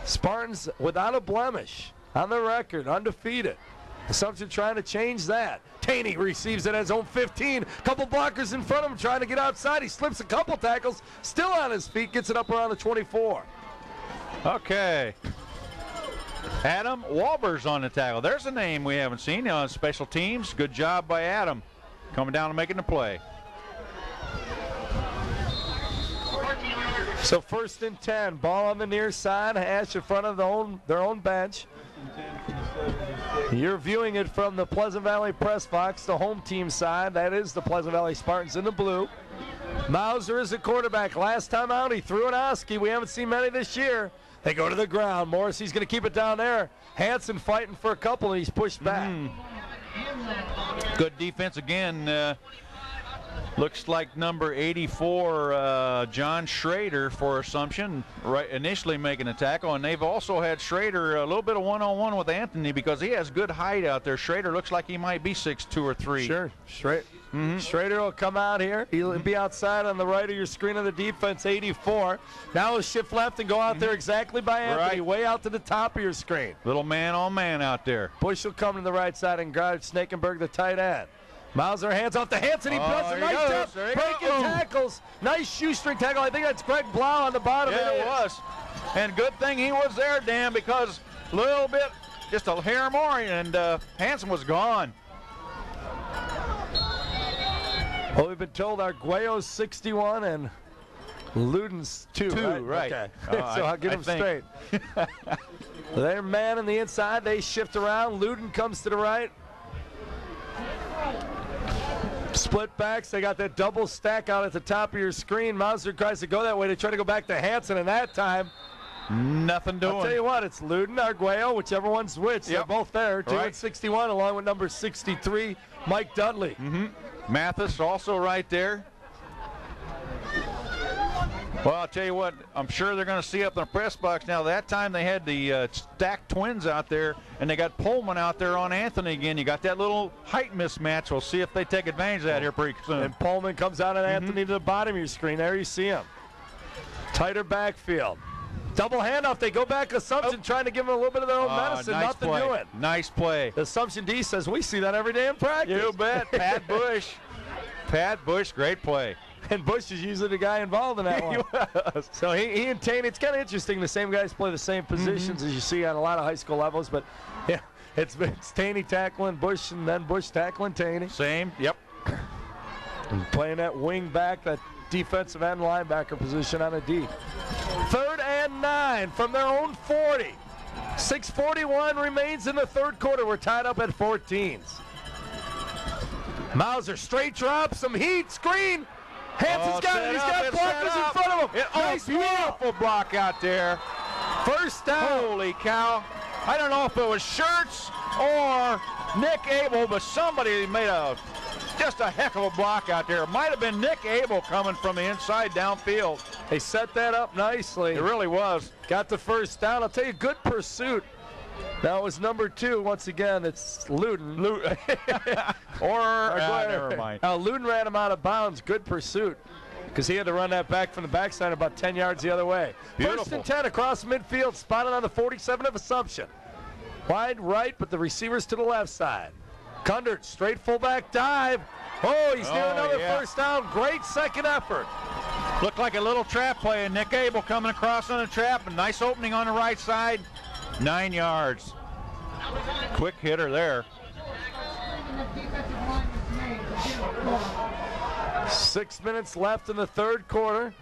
Spartans without a blemish on the record, undefeated. Assumption trying to change that. Taney receives it at his own 15. Couple blockers in front of him trying to get outside. He slips a couple tackles, still on his feet, gets it up around the 24. Okay. Adam Walber's on the tackle. There's a name we haven't seen on special teams. Good job by Adam coming down and making the play. So 1st and 10, ball on the near side, hash in front of their own bench. You're viewing it from the Pleasant Valley press box, the home team side. That is the Pleasant Valley Spartans in the blue. Mauser is the quarterback. Last time out, he threw an Oski. We haven't seen many this year. They go to the ground. Morrissey's going to keep it down there. Hanson fighting for a couple, and he's pushed back. Good defense again. Looks like number 84, John Schrader for Assumption, right initially making a tackle, and they've also had Schrader a little bit of one-on-one with Anthony because he has good height out there. Schrader looks like he might be 6'2" or 3. Sure, Schrader will come out here. He'll be outside on the right of your screen of the defense, 84. Now he'll shift left and go out there exactly by Anthony, way out to the top of your screen. Little man-on-man out there. Bush will come to the right side and guard Snakenberg, the tight end. Mauser hands off to Hanson. He does a nice job breaking tackles. Nice shoestring tackle. I think that's Greg Blau on the bottom. Yeah, it was. And good thing he was there, Dan, because a little bit, just a hair more, and Hanson was gone. Well, we've been told Arguello's 61 and Luden's 2. Right. Okay. So I'll get them straight. They're man on the inside. They shift around. Luden comes to the right. Split backs. They got that double stack out at the top of your screen. Mauser tries to go that way. They try to go back to Hansen, and that time, nothing doing. I'll tell you what, it's Luden, Arguello, whichever one's which. They're both there. 2 Right. and 61, along with number 63, Mike Dudley. Mathis also right there. Well, I'll tell you what, I'm sure they're going to see up in the press box now. That time they had the stacked twins out there, and they got Pullman out there on Anthony again. You got that little height mismatch. We'll see if they take advantage of that here pretty soon. And Pullman comes out on Anthony to the bottom of your screen. There you see him. Tighter backfield. Double handoff. They go back Assumption, trying to give them a little bit of their own medicine. Nice Nothing play. doing. Nice play. The Assumption D says, we see that every day in practice. You bet. Pat Bush. Pat Bush, great play. And Bush is usually the guy involved in that one. So he and Taney, it's kind of interesting. The same guys play the same positions as you see on a lot of high school levels. But, yeah, it's Taney tackling Bush and then Bush tackling Taney. Same, yep. And playing that wing back, that defensive end linebacker position on a D. 3rd and 9 from their own 40. 6:41 remains in the third quarter. We're tied up at 14s. Mauser straight drop, some heat, screen. Hansen's got it. He's got blockers in front of him. Nice beautiful block out there. First down. Holy cow. I don't know if it was Schertz or Nick Abel, but somebody made just a heck of a block out there. It might have been Nick Abel coming from the inside downfield. They set that up nicely. It really was. Got the first down. I'll tell you, good pursuit. That was number 2. Once again, it's Luden. Never mind. Luden ran him out of bounds. Good pursuit, because he had to run that back from the backside about 10 yards the other way. Beautiful. 1st and 10 across midfield, spotted on the 47 of Assumption. Wide right, but the receivers to the left side. Kundert, straight fullback dive. Oh, he's near another first down. Great second effort. Looked like a little trap play, and Nick Abel coming across on the trap. A nice opening on the right side. 9 yards. Quick hitter there. 6 minutes left in the third quarter.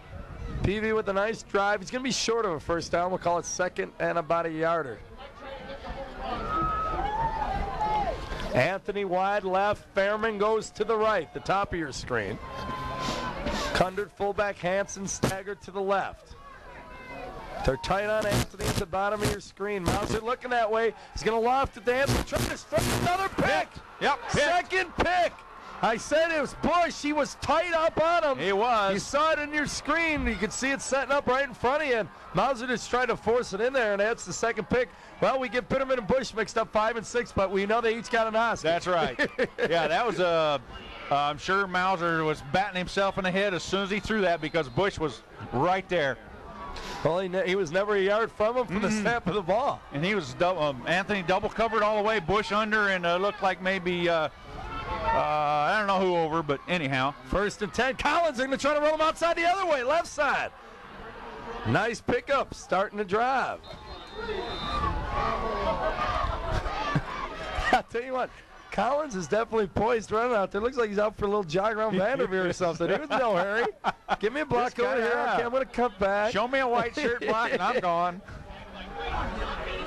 Peavy with a nice drive. He's going to be short of a first down. We'll call it 2nd and about a yarder. Anthony wide left. Fairman goes to the right, the top of your screen. Kundert fullback. Hansen staggered to the left. They're tight on Anthony at the bottom of your screen. Mauser looking that way. He's going to loft it to Anthony. Trying to strike another pick. Yep. Second pick. I said it was Bush. He was tight up on him. He was. You saw it in your screen. You could see it setting up right in front of you. And Mauser just tried to force it in there, and that's the second pick. Well, we get Bitterman and Bush mixed up 5 and 6, but we know they each got an Oscar. That's right. Yeah, that was I'm sure Mauser was batting himself in the head as soon as he threw that, because Bush was right there. Well, he was never a yard from him from the snap of the ball. And he was Anthony double covered all the way, Bush under, and looked like maybe I don't know who over, but anyhow. 1st and 10. Collins are going to try to roll him outside the other way, left side. Nice pickup, starting to drive. I'll tell you what, Collins is definitely poised running out there. Looks like he's out for a little jog around Vanderveer or something. He was in no hurry. Give me a block over here. Okay, I'm going to cut back. Show me a white shirt block and I'm gone.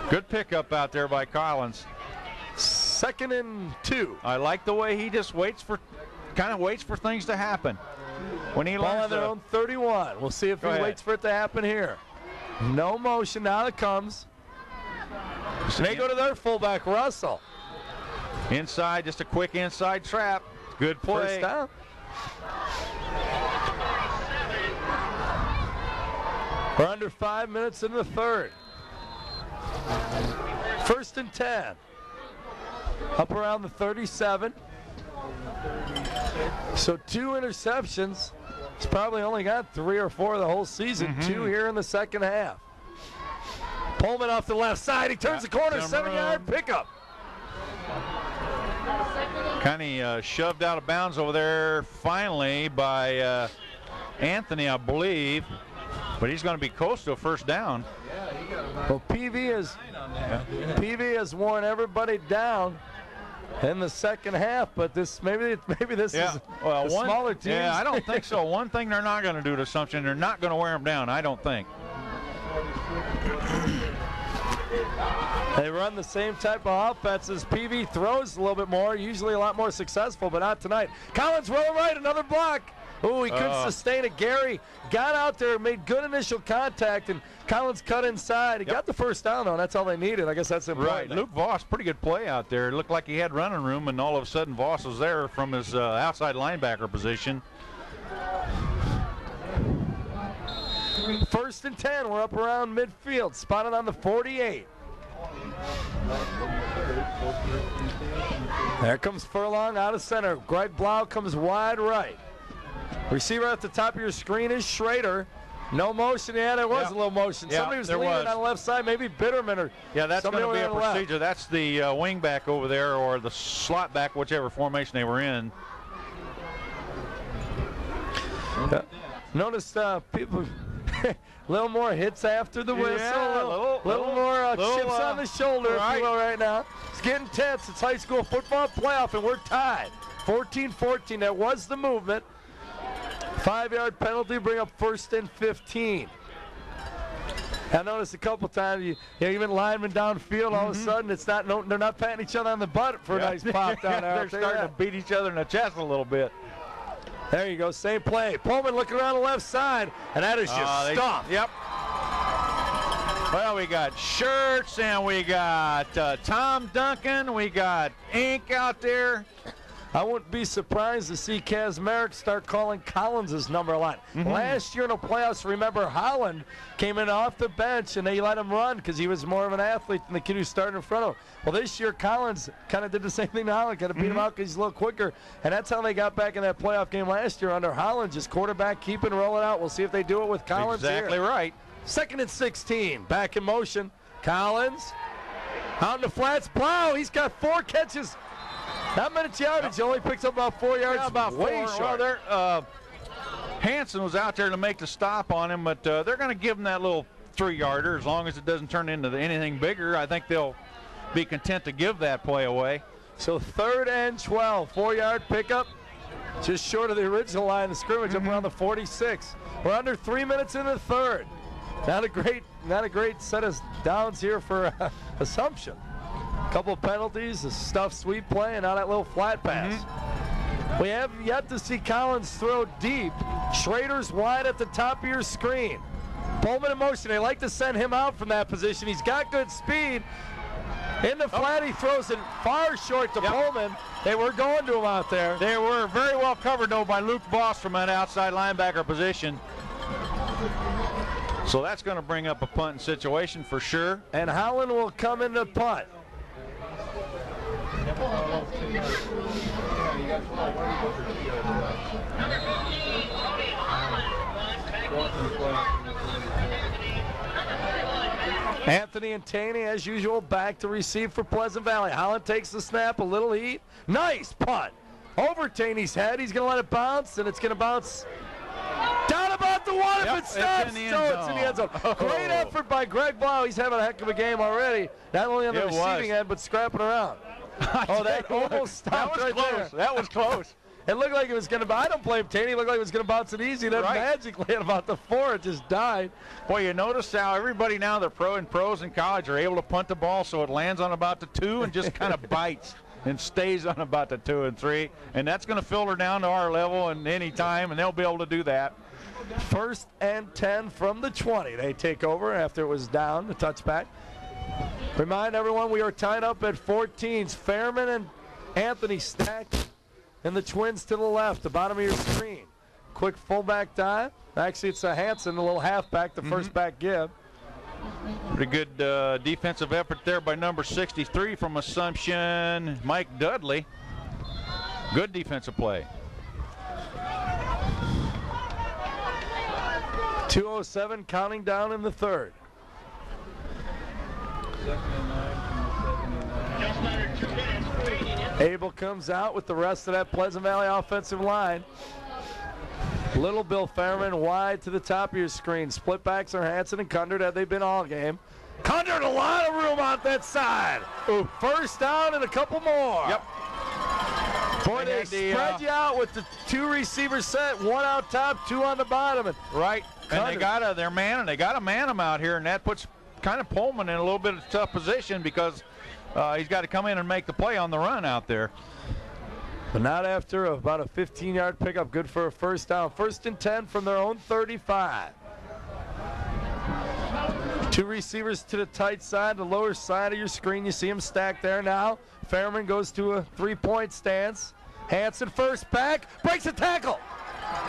Good pickup out there by Collins. 2nd and 2. I like the way he just waits for things to happen. When he Ball learns on their own 31. We'll see if he waits for it to happen here. No motion. Now it comes. And they go to their fullback, Russell. Inside, just a quick inside trap. Good play. First down. We're under 5 minutes in the third. 1st and 10. Up around the 37. So 2 interceptions. He's probably only got 3 or 4 the whole season. 2 here in the second half. Pullman off the left side. He turns the corner. 7-yard pickup. Kind of shoved out of bounds over there finally by Anthony, I believe. But he's going to be close to a first down. Well, PV has worn everybody down. in the second half, but this maybe this is well, the smaller teams. Yeah, I don't think so. One thing they're not going to do to Assumption, they're not going to wear them down, I don't think. They run the same type of offenses. PV throws a little bit more, usually a lot more successful, but not tonight. Collins rolling right, another block. Oh, he couldn't sustain it. Gary got out there, made good initial contact, and Collins cut inside. He got the first down, though, and that's all they needed. I guess that's important. Right. Luke Voss, pretty good play out there. It looked like he had running room, and all of a sudden Voss was there from his outside linebacker position. 1st and 10. We're up around midfield, spotted on the 48. There comes Furlong out of center. Greg Blau comes wide right. Receiver at the top of your screen is Schrader. No motion. Yeah, there was a little motion. Somebody was leaning on the left side, maybe Bitterman or that's going to be a procedure. Left. That's the wing back over there or the slot back, whichever formation they were in. Notice people a little more hits after the whistle. A little more chips on the shoulder, if you will, right now. It's getting tense. It's high school football playoff, and we're tied. 14-14. That was the movement. 5-yard penalty, bring up 1st and 15. I noticed a couple times, even linemen downfield, all of a sudden, they're not patting each other on the butt for a nice pop down there. They're starting to beat each other in the chest a little bit. There you go, same play. Pullman looking around the left side, and that is just stuff. Yep. Well, we got Shirts, and we got Tom Duncan. We got Ink out there. I wouldn't be surprised to see Kazmarek start calling Collins' number a lot. Last year in the playoffs, remember, Holland came in off the bench, and they let him run because he was more of an athlete than the kid who started in front of him. Well, this year, Collins kind of did the same thing to Holland, kind of beat him out because he's a little quicker, and that's how they got back in that playoff game last year under Holland, just quarterback, keep and roll it out. We'll see if they do it with Collins Exactly right. 2nd and 16, back in motion. Collins out in the flats. Blau, he's got 4 catches. Not much yardage. He only picks up about 4 yards. Yeah, about way 4. short. Well, Hanson was out there to make the stop on him, but they're going to give him that little 3-yarder as long as it doesn't turn into anything bigger. I think they'll be content to give that play away. So 3rd and 12, 4-yard pickup, just short of the original line of scrimmage, up around the 46. We're under 3 minutes in the third. Not a great set of downs here for Assumption. Couple penalties, a stuffed sweep play, and now that little flat pass. We have yet to see Collins throw deep. Schrader's wide at the top of your screen. Pullman in motion. They like to send him out from that position. He's got good speed. In the flat, he throws it far short to Pullman. They were going to him out there. They were very well covered, though, by Luke Voss from that outside linebacker position. So that's going to bring up a punting situation for sure. And Holland will come in the punt. Anthony and Taney, as usual, back to receive for Pleasant Valley. Holland takes the snap, a little heat. Nice punt. Over Taney's head. He's going to let it bounce, and it's going to bounce down about the one. If it stops, it's in the end zone. Great effort by Greg Blau. He's having a heck of a game already. Not only on the receiving end, but scrapping around. That almost stopped right there. That was close. It looked like it was going to. I don't blame Taney. It looked like it was going to bounce it easy. Then magically at about the 4, it just died. Boy, you notice how everybody now, the pros in college, are able to punt the ball so it lands on about the 2 and just kind of bites and stays on about the 2 and 3. And that's going to filter down to our level and any time, and they'll be able to do that. 1st and 10 from the 20. They take over after it was down, the touchback. Remind everyone we are tied up at 14s. Fairman and Anthony stacked, and the Twins to the left, the bottom of your screen. Quick fullback dive. Actually, it's a Hanson, a little halfback, the first back give. Pretty good defensive effort there by number 63 from Assumption, Mike Dudley. Good defensive play. 2:07 counting down in the third. Abel comes out with the rest of that Pleasant Valley offensive line. Little Bill Fairman wide to the top of your screen. Split backs are Hanson and Cundert. Have they been all game? Cundert, a lot of room on that side. First down and a couple more. Yep. Boy, they spread you out with the 2 receivers set, 1 out top, 2 on the bottom. And right, and they got their man, and they got to man him out here, and that puts kind of Pullman in a little bit of a tough position because he's got to come in and make the play on the run out there. But not after about a 15-yard pickup, good for a first down. 1st and 10 from their own 35. 2 receivers to the tight side, the lower side of your screen. You see them stacked there now. Fairman goes to a 3-point stance. Hanson first back, breaks a tackle.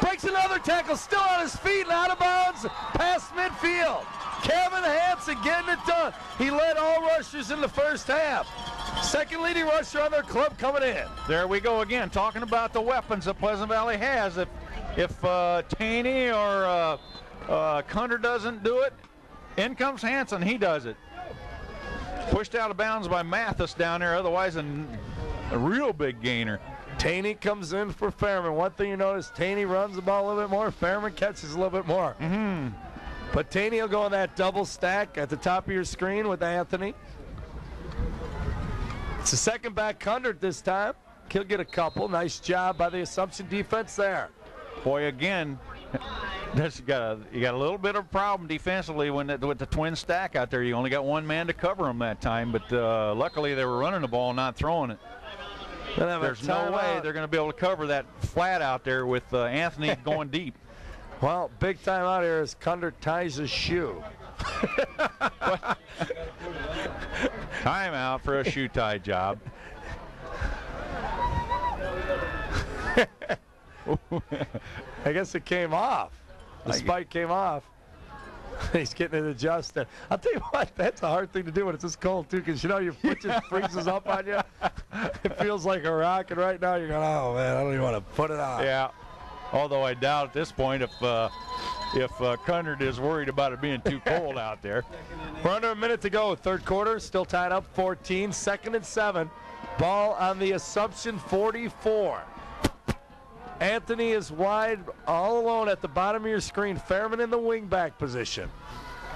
Breaks another tackle, still on his feet and out of bounds, past midfield. Kevin Hanson getting it done. He led all rushers in the first half. Second leading rusher on their club coming in. There we go again, talking about the weapons that Pleasant Valley has. If Taney or Cunder doesn't do it, in comes Hanson, he does it. Pushed out of bounds by Mathis down there, otherwise a real big gainer. Taney comes in for Fairman. One thing you notice, Taney runs the ball a little bit more, Fairman catches a little bit more. But Taney will go on that double stack at the top of your screen with Anthony. It's the second back Cundert this time. He'll get a couple. Nice job by the Assumption defense there. Boy, again, you got a little bit of a problem defensively with the twin stack out there. You only got 1 man to cover them that time, but luckily they were running the ball, not throwing it. There's no way they're going to be able to cover that flat out there with Anthony going deep. Well, big time out here as Cunder ties his shoe. Time out for a shoe tie job. I guess it came off. The spike came off. He's getting it adjusted. I'll tell you what, that's a hard thing to do when it's this cold, too, because, you know, your foot just freezes up on you. It feels like a rock, and right now you're going, oh, man, I don't even want to put it on. Yeah, although I doubt at this point if Cundert is worried about it being too cold out there. We're under a minute to go. 3rd quarter, still tied up 14. 2nd and 7. Ball on the Assumption 44. Anthony is wide, all alone at the bottom of your screen. Fairman in the wingback position.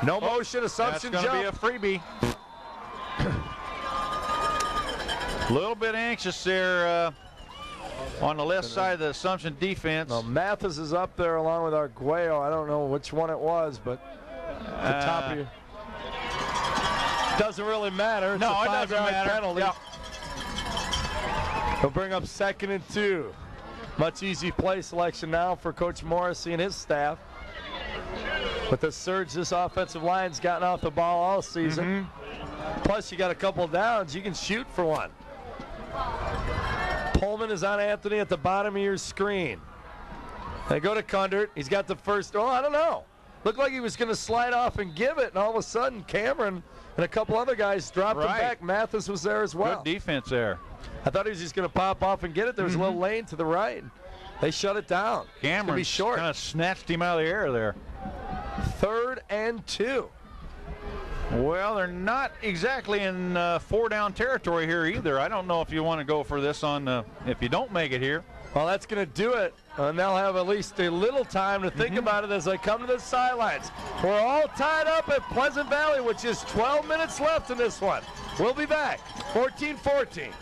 No motion, Assumption jump. That's going to be a freebie. A little bit anxious there on the left side of the Assumption defense. Well, Mathis is up there along with Arguello. I don't know which one it was, but the top of you. Doesn't really matter. It's no, a it doesn't matter. Penalty. Yep. He'll bring up 2nd and 2. Much easy play selection now for Coach Morrissey and his staff. With the surge, this offensive line's gotten off the ball all season. Plus, you got a couple downs. You can shoot for one. Pullman is on Anthony at the bottom of your screen. They go to Cundert. He's got the first. Oh, I don't know. Looked like he was going to slide off and give it, and all of a sudden, Cameron and a couple other guys dropped him back. Mathis was there as well. Good defense there. I thought he was just going to pop off and get it. There was a little lane to the right. They shut it down. Cameron short. Kind of snatched him out of the air there. 3rd and 2. Well, they're not exactly in 4-down territory here either. I don't know if you want to go for this on if you don't make it here. Well, that's going to do it. And they'll have at least a little time to think about it as they come to the sidelines. We're all tied up at Pleasant Valley with just 12 minutes left in this one. We'll be back. 14-14.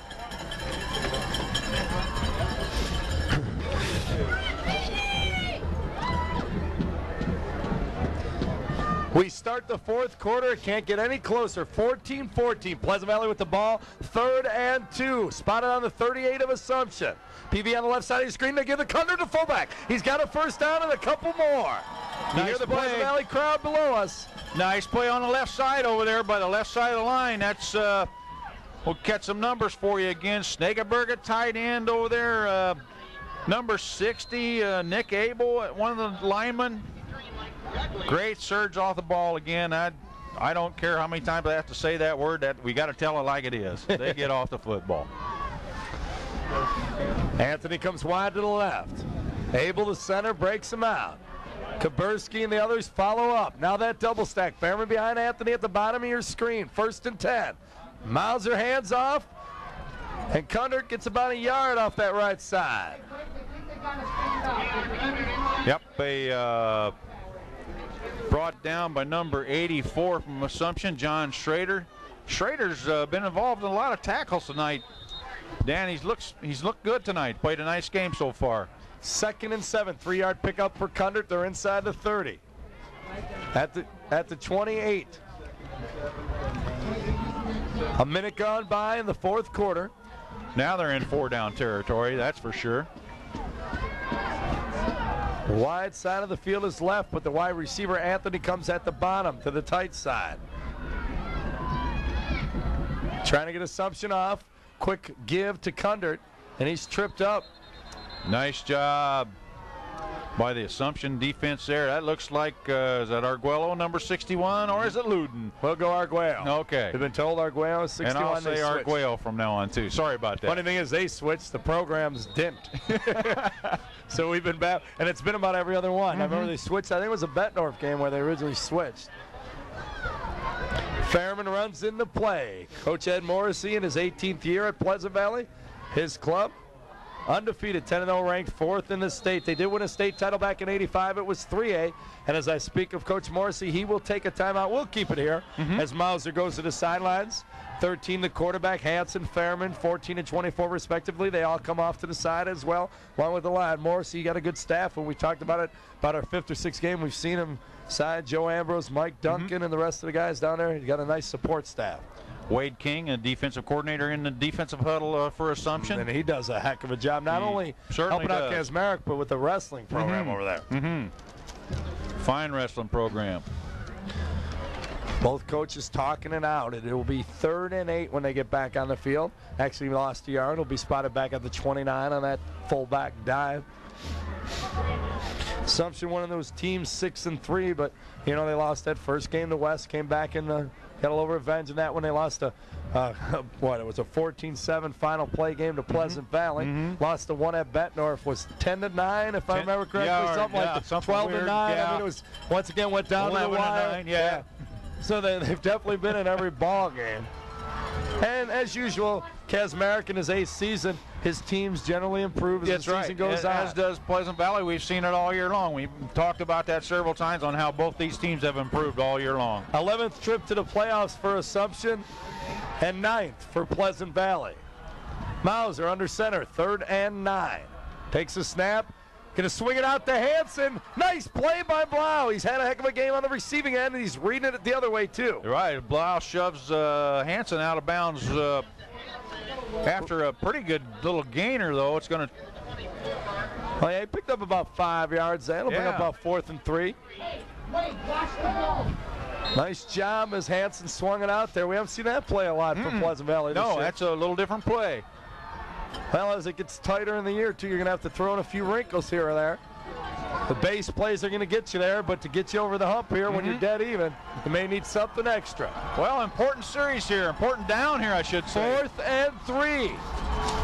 We start the 4th quarter. It can't get any closer. 14-14. Pleasant Valley with the ball. 3rd and 2. Spotted on the 38 of Assumption. PV on the left side of the screen. They give the Cunder to fullback. He's got a first down and a couple more. You hear the Pleasant Valley crowd below us. Nice play on the left side over there by the left side of the line. That's we'll catch some numbers for you again. Snageberg at tight end over there. Number 60, Nick Abel, one of the linemen. Great surge off the ball again. I don't care how many times I have to say that word. That we got to tell it like it is. They get off the football. Anthony comes wide to the left. Abel, the center, breaks him out. Kaburski and the others follow up. Now that double stack. Fairman behind Anthony at the bottom of your screen. 1st and 10. Mauser hands off. And Cundert gets about a yard off that right side. Yep, brought down by number 84 from Assumption, John Schrader. Schrader's been involved in a lot of tackles tonight Dan, he's looked good tonight. Played a nice game so far. 2nd and 7, 3-yard pickup for Kundert. They're inside the 30. At the 28. A minute gone by in the fourth quarter. Now they're in 4-down territory, that's for sure. Wide side of the field is left, but the wide receiver Anthony comes at the bottom to the tight side. Trying to get Assumption off. Quick give to Kundert, and he's tripped up. Nice job by the Assumption defense there. That looks like, is that Arguello, number 61, or is it Luden? We'll go Arguello. Okay. They've been told Arguello is 61. And I'll say Arguello from now on, too. Sorry about that. Funny thing is, they switched. The programs didn't. So we've been back, and it's been about every other one. I remember they switched. I think it was a Bettendorf game where they originally switched. Fairman runs into play. Coach Ed Morrissey in his 18th year at Pleasant Valley. His club, undefeated, 10-0, ranked 4th in the state. They did win a state title back in '85. It was 3A. And as I speak of Coach Morrissey, he will take a timeout. We'll keep it here as Mauser goes to the sidelines. 13, the quarterback, Hanson, Fairman, 14 and 24 respectively. They all come off to the side as well, along with the line. Morrissey, you got a good staff. When we talked about it, about our 5th or 6th game, we've seen him side, Joe Ambrose, Mike Duncan, and the rest of the guys down there. He's got a nice support staff. Wade King, a defensive coordinator in the defensive huddle for Assumption. And he does a heck of a job, not only helping out Kaczmarek, but with the wrestling program over there. Fine wrestling program. Both coaches talking it out. It will be 3rd and 8 when they get back on the field. Actually lost a yard. It'll be spotted back at the 29 on that fullback dive. Assumption, one of those teams, 6 and 3, but you know they lost that first game to West. Came back and got a little revenge in that when they lost a it was a 14-7 final play game to Pleasant Valley. Lost the one at Bettendorf, was 10-9 if I remember correctly, something like that. 12-9. I mean, it was once again went down to the wire. 9, So they've definitely been in every ball game. And as usual, Kaczmarek in his 8th season, his teams generally improve as the season goes on. As does Pleasant Valley. We've seen it all year long. We've talked about that several times on how both these teams have improved all year long. 11th trip to the playoffs for Assumption and 9th for Pleasant Valley. Mauser under center, 3rd and 9. Takes a snap. Gonna swing it out to Hanson. Nice play by Blau. He's had a heck of a game on the receiving end, and he's reading it the other way too. Right, Blau shoves Hanson out of bounds after a pretty good little gainer, though. It's gonna. Oh yeah, he picked up about 5 yards. That'll bring up about 4th and 3. Nice job as Hanson swung it out there. We haven't seen that play a lot from Pleasant Valley this year. No, that's a little different play. Well, as it gets tighter in the year, too, you're going to have to throw in a few wrinkles here or there. The base plays are going to get you there, but to get you over the hump here when you're dead even, you may need something extra. Well, important series here, important down here, I should say. 4th and 3.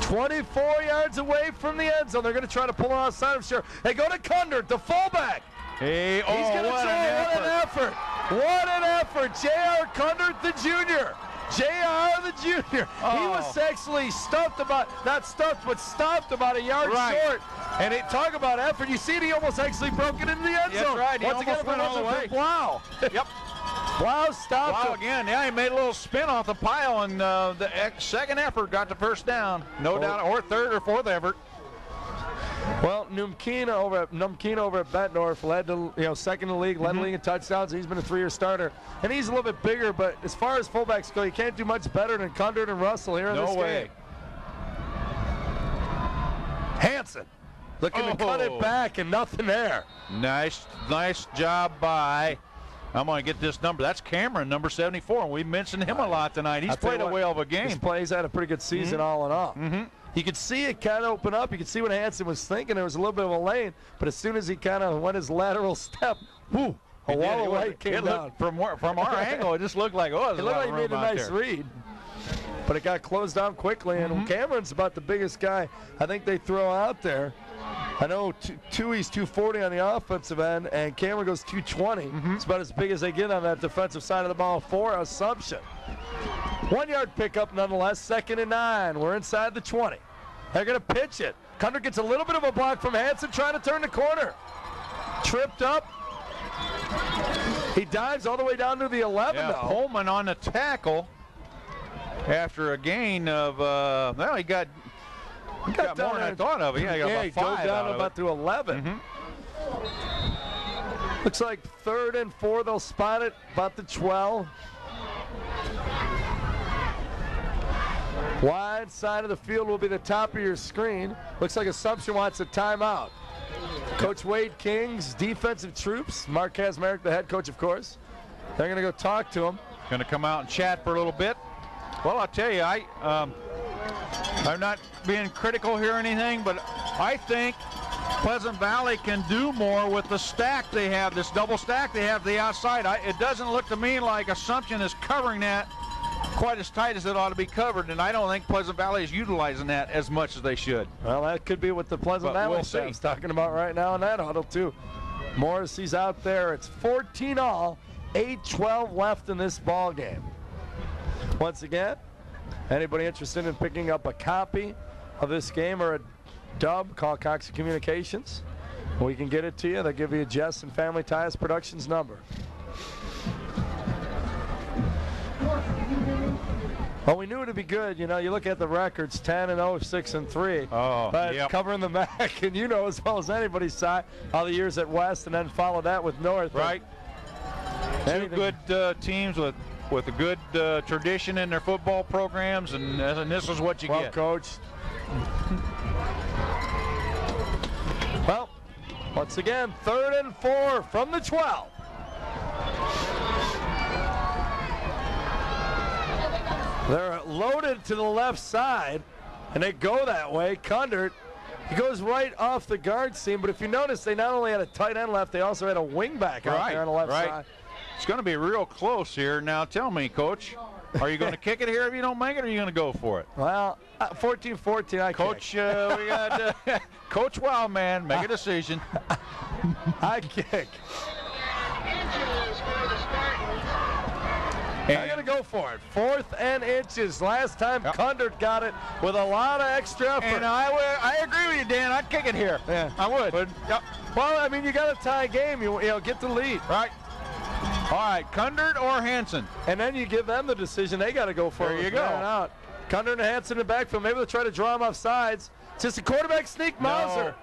24 yards away from the end zone. They're going to try to pull it outside, I'm sure. They go to Kundert, the fullback. Hey, He's going to throw. What an effort. What an effort. J.R. Kundert, the junior. J.R. the junior. He was actually stuffed about, not stuffed, but stopped about a yard short. And talk about effort. You see it, he almost actually broke it into the end zone. That's right. He Once again, almost went all the way. Blau. Yep. Blau stopped him. Again. Yeah, he made a little spin off the pile, and the second effort got the first down. No doubt, or 3rd or 4th effort. Well, Numkina over at Bettendorf led to, 2nd in the league, led the league in touchdowns. He's been a 3-year starter, and he's a little bit bigger. But as far as fullbacks go, you can't do much better than Kundert and Russell here in this game. No way. Hanson looking to cut it back, and nothing there. Nice job by. I'm going to get this number. That's Cameron, number 74, and we mentioned him a lot tonight. He's played a whale of a game. He's had a pretty good season all in all. You could see it kind of open up. You could see what Hanson was thinking. There was a little bit of a lane, but as soon as he kind of went his lateral step, a wall of light came down. From our angle, it just looked like, it looked like he made a nice read. But it got closed down quickly, and Cameron's about the biggest guy I think they throw out there. I know Tui's 240 on the offensive end, and Cameron goes 220. It's about as big as they get on that defensive side of the ball for Assumption. 1 yard pickup nonetheless, 2nd and 9. We're inside the 20. They're going to pitch it. Kundert gets a little bit of a block from Hanson trying to turn the corner. Tripped up. He dives all the way down to the 11 though. Pullman on the tackle. after a gain of, well, he got more than I thought of. Yeah, he got about 5 he down out of about it. to 11. Looks like 3rd and 4. They'll spot it about the 12. Wide side of the field will be the top of your screen. Looks like Assumption wants a timeout. Coach Wade King's defensive troops, Marquez Merrick, the head coach, of course. They're going to go talk to him. Going to come out and chat for a little bit. Well, I'll tell you, I'm not being critical here or anything, but I think Pleasant Valley can do more with the stack they have, this double stack they have to the outside. It doesn't look to me like Assumption is covering that quite as tight as it ought to be covered, and I don't think Pleasant Valley is utilizing that as much as they should. Well, that could be what the Pleasant Valley staff's talking about right now in that huddle, too. Morrissey's out there. It's 14-all, 8:12 left in this ball game. Once again, anybody interested in picking up a copy of this game or a dub, call Cox Communications. We can get it to you. They'll give you Jess and Family Ties Productions number. Well, we knew it'd be good. You know, you look at the records, 10-0, 6-3. Oh, but yep. Covering the MAC, and you know as well as anybody, Si, all the years at West, and then follow that with North. Right. Two good teams with a good tradition in their football programs, and this is what you well get. Coached. Well, once again, 3rd and 4 from the 12. They're loaded to the left side, and they go that way. Kundert, he goes right off the guard seam, but if you notice, they not only had a tight end left, they also had a wing back out there on the left side. It's going to be real close here. Now tell me, Coach, are you going to kick it here if you don't make it, or are you going to go for it? Well, 14-14, I Coach, kick. We got Coach Wildman, make a decision. I kick. I'm going to go for it. 4th and inches. Last time Kundert got it with a lot of extra effort. And I agree with you, Dan. I'd kick it here. Yeah, I would. But, well, I mean, you got a tie game. You know, get the lead. Right. All right, Kundert or Hanson? And then you give them the decision. They got to go for it. There you go. Out. Kundert and Hanson in the backfield. Maybe they'll try to draw him off sides. It's just a quarterback sneak, Mauser.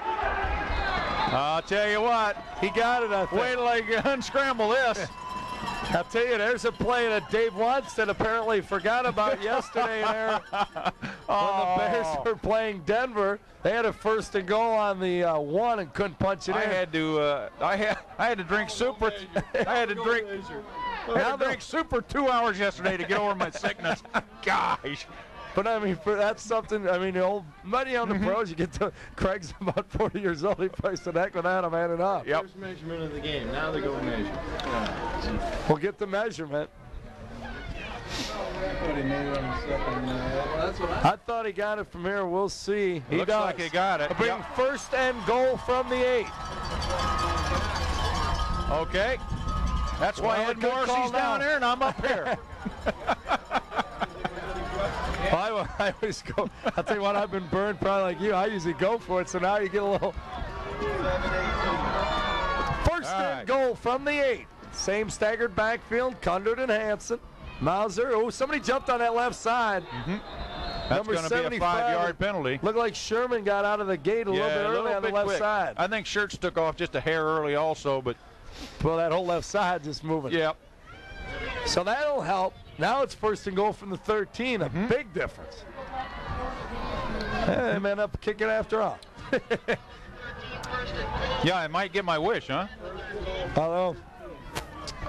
No. I'll tell you what. He got it, I think. Wait till I unscramble this. I'll tell you, there's a play that Dave Wanstead apparently forgot about yesterday there. When the Bears were playing Denver, they had a 1st and goal on the 1 and couldn't punch it in. I had to drink super. I had to drink super 2 hours yesterday to get over my sickness. Gosh. But I mean, that's something. I mean, the old money on the pros. You get to Craig's about 40 years old. He plays the heck with that. I'm handing off. Yep. First measurement of the game. Now they go measure. We'll get the measurement. I thought he got it from here. We'll see. He Looks does. like he got it. They'll bring 1st and goal from the 8. Okay. That's why Ed Morrissey's down there and I'm up here. I always go. I'll tell you what, I've been burned probably like you. I usually go for it, so now you get a little. 1st and goal from the 8. Same staggered backfield, Kundert and Hanson. Mauser. Oh, somebody jumped on that left side. That's going to be a 5-yard penalty. Looked like Sherman got out of the gate a little bit early on the left side. I think Shirts took off just a hair early also, but. Well, that whole left side just moving. Yep. So that'll help. Now it's 1st and goal from the 13. A big difference. They may end up kicking after all. Yeah, I might get my wish, huh? Although,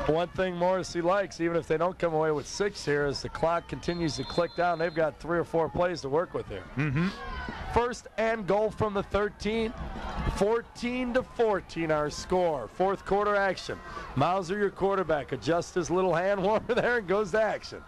one thing Morrissey likes, even if they don't come away with 6 here, is the clock continues to click down. They've got 3 or 4 plays to work with here. 1st and goal from the 13. 14-14 our score. 4th quarter action. Mauser, your quarterback, adjusts his little hand warmer there and goes to action.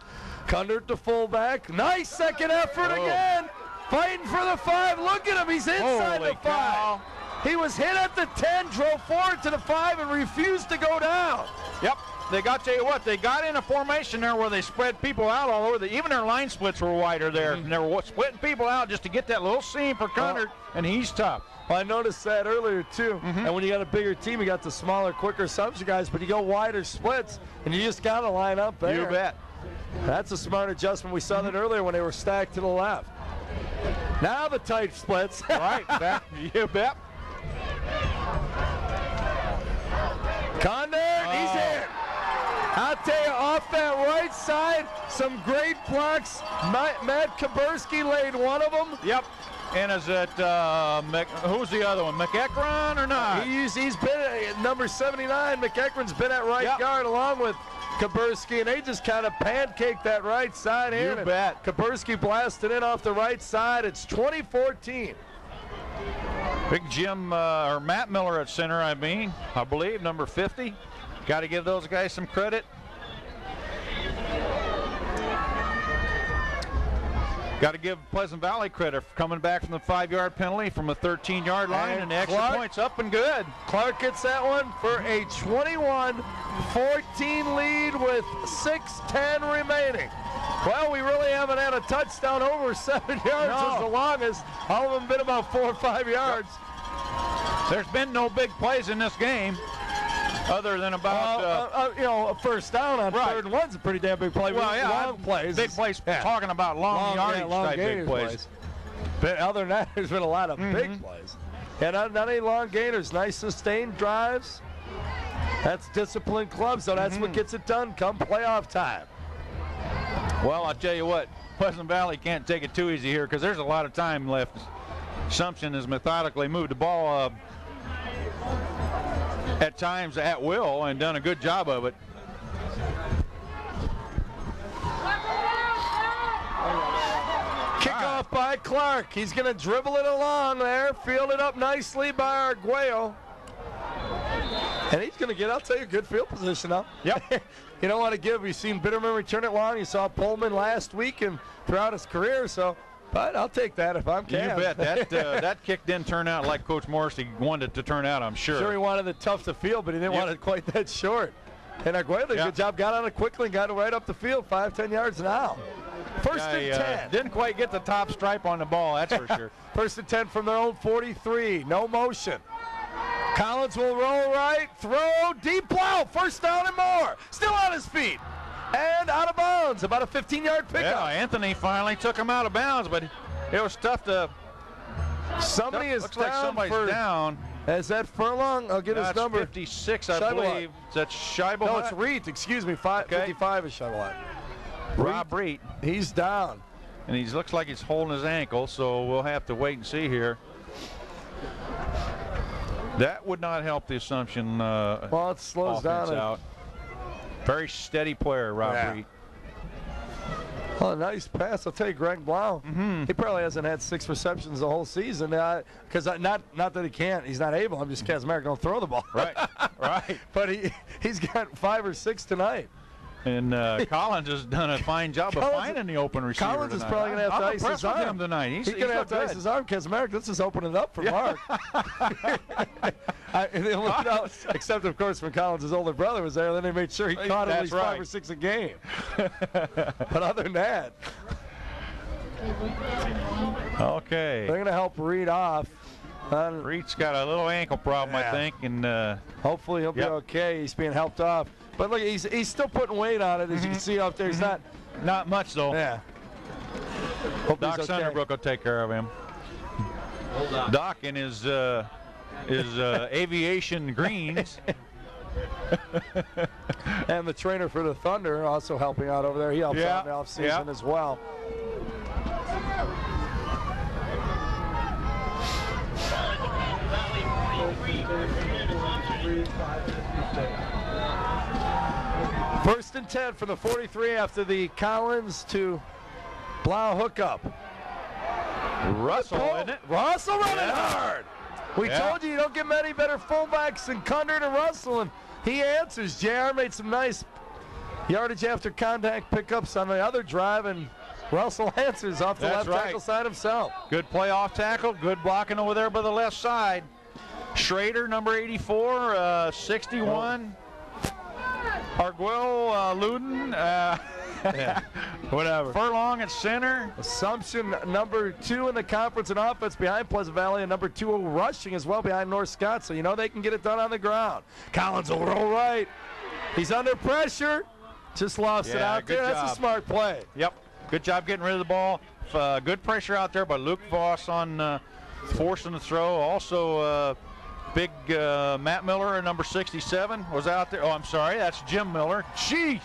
Kundert to fullback. Nice second effort again. Fighting for the 5. Look at him. He's inside the 5. Cow. He was hit at the 10, drove forward to the 5, and refused to go down. Yep. They got, tell you what, they got in a formation there where they spread people out all over. Even their line splits were wider there. And they were splitting people out just to get that little seam for Kundert, and he's tough. Well, I noticed that earlier, too. And when you got a bigger team, you got the smaller, quicker subs guys, but you go wider splits, and you just got to line up there. You bet. That's a smart adjustment. We saw that earlier when they were stacked to the left. Now the tight splits. Right, you bet. Condon, he's in. I'll tell you, off that right side, some great blocks. Matt Kaburski laid one of them. Yep. And is it, who's the other one, McEachron or not? He's been at number 79. McEachron's been at right guard along with Kaburski, and they just kind of pancaked that right side in. You bet. Kaburski blasted in off the right side. It's 2014. Big Jim, or Matt Miller at center, I believe, number 50. Got to give those guys some credit. Got to give Pleasant Valley credit for coming back from the 5-yard penalty from a 13-yard line, and the extra points up and good. Clark gets that one for a 21-14 lead with 6:10 remaining. Well, we really haven't had a touchdown over 7 yards as the longest. All of them been about 4 or 5 yards. There's been no big plays in this game, other than about a first down on 3rd and 1's a pretty damn big play. Well, yeah, long plays. Big plays. Talking about long yardage type big plays. But other than that, there's been a lot of big plays. Yeah, not any long gainers. Nice sustained drives. That's disciplined clubs, so that's what gets it done come playoff time. Well, I'll tell you what, Pleasant Valley can't take it too easy here because there's a lot of time left. Assumption has methodically moved the ball at times at will and done a good job of it. Kickoff by Clark. He's going to dribble it along there, fielded up nicely by Arguello. And he's going to get, I'll tell you, good field position up. Yep. You don't want to give. You've seen Bitterman return it long. You saw Pullman last week and throughout his career. So, but I'll take that if I'm Cam. You bet. That kick didn't turn out like Coach Morrissey wanted it to turn out, I'm sure. Sure, he wanted it tough to field, but he didn't want it quite that short. And Arguello did a good job. Got on it quickly and got it right up the field, 5-10 yards now. First and 10. Didn't quite get the top stripe on the ball, that's for sure. First and 10 from their own 43. No motion. Collins will roll right, throw, deep plow, first down and more. Still on his feet. And out of bounds, about a 15-yard pickup. Yeah, Anthony finally took him out of bounds, but it was tough to. Somebody is looks down. Like somebody's down. Is that Furlong? I'll get his number. 56, I believe. Is that Scheibel? No, it's Reed. Excuse me. 55 is Scheibel. Rob Reed. He's down. And he looks like he's holding his ankle, so we'll have to wait and see here. That would not help the Assumption. Well, it slows down. Out. Very steady player, Rob Reed. Oh, nice pass. I'll tell you, Greg Blau, he probably hasn't had 6 receptions the whole season. Because not that he can't. He's not able. I'm just Kaczmarek going to throw the ball. Right, right. But he's got 5 or 6 tonight. And Collins has done a fine job of finding the open receiver Collins tonight. is probably going to have to ice his arm tonight. He's going to have to ice his arm. Kaczmarek, this is opening it up for Mark. Except, of course, when Collins' older brother was there, then they made sure he caught at least 5 or 6 a game. But other than that. Okay. They're going to help Reed off. Reed's got a little ankle problem, I think. And hopefully he'll be okay. He's being helped off. But look, he's still putting weight on it, as you can see up there. He's not much, though. Yeah. Doc Sunderbrook will take care of him. Doc in his aviation greens. And the trainer for the Thunder also helping out over there. He helps out in the offseason as well. First and 10 from the 43 after the Collins to Blau hookup. Russell, isn't it? Russell running hard. We told you don't get many better fullbacks than Cundert and Russell, and he answers. JR made some nice yardage after contact pickups on the other drive, and Russell answers off the left tackle side himself. Good playoff tackle, good blocking over there by the left side. Schrader, number 84, 61. Arguello, Luden, whatever. Furlong at center. Assumption number 2 in the conference in offense behind Pleasant Valley, and number 2 rushing as well behind North Scott, so you know they can get it done on the ground. Collins will roll right. He's under pressure. Just lost it Yeah, out good there. That's job. a smart play. Yep. Good job getting rid of the ball. Good pressure out there by Luke Voss on forcing the throw. Also, big Matt Miller, number 67, was out there. Oh, I'm sorry. That's Jim Miller. Jeez.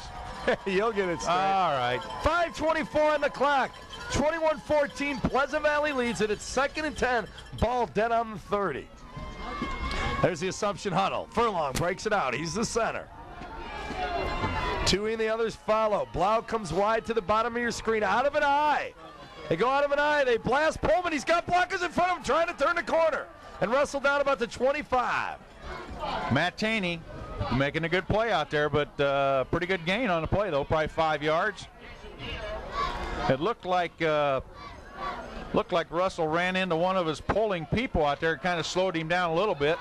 You'll get it straight. All right. 5:24 on the clock. 21-14. Pleasant Valley leads it. It's 2nd and 10. Ball dead on the 30. There's the Assumption huddle. Furlong breaks it out. He's the center. Tui and the others follow. Blau comes wide to the bottom of your screen. Out of an eye. They go out of an eye. They blast Pullman. He's got blockers in front of him trying to turn the corner. And Russell down about the 25. Matt Taney making a good play out there, but pretty good gain on the play, though, probably 5 yards. It looked like Russell ran into one of his pulling people out there, kind of slowed him down a little bit.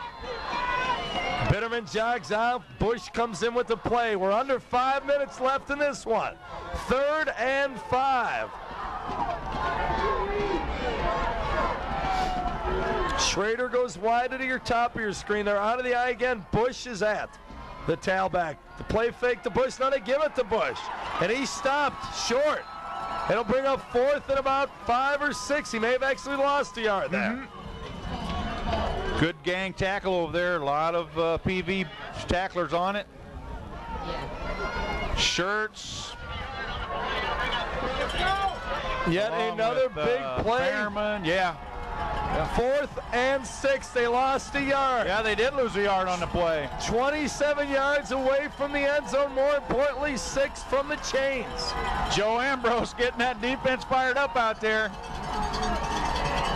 Bitterman jogs out. Bush comes in with the play. We're under 5 minutes left in this one. 3rd and 5. Schrader goes wide to your top of your screen. They're out of the eye again. Bush is at the tailback. The play fake to Bush. Now they give it to Bush. And he stopped short. It'll bring up 4th and about 5 or 6. He may have actually lost a yard there. Good gang tackle over there. A lot of PV tacklers on it. Shirts. Yet another big play. Fairman, yeah. 4th and 6. They lost a yard. Yeah, they did lose a yard on the play. 27 yards away from the end zone. More importantly, 6 from the chains. Joe Ambrose getting that defense fired up out there.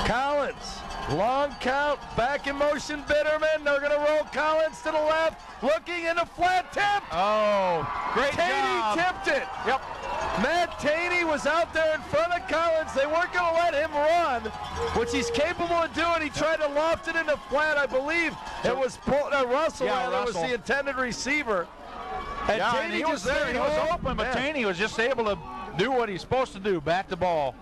Collins, long count, back in motion, Bitterman. They're going to roll Collins to the left, looking in a flat tip. Oh, great Taney job. tipped it. Yep. Matt Taney was out there in front of Collins. They weren't going to let him run, which he's capable of doing. He tried to loft it into flat, I believe. It was Russell. Yeah, That was Russell. the intended receiver. And Yeah, Taney and he was just there. stayed He was home. open, but Yeah. Taney was just able to do what he's supposed to do, bat the ball.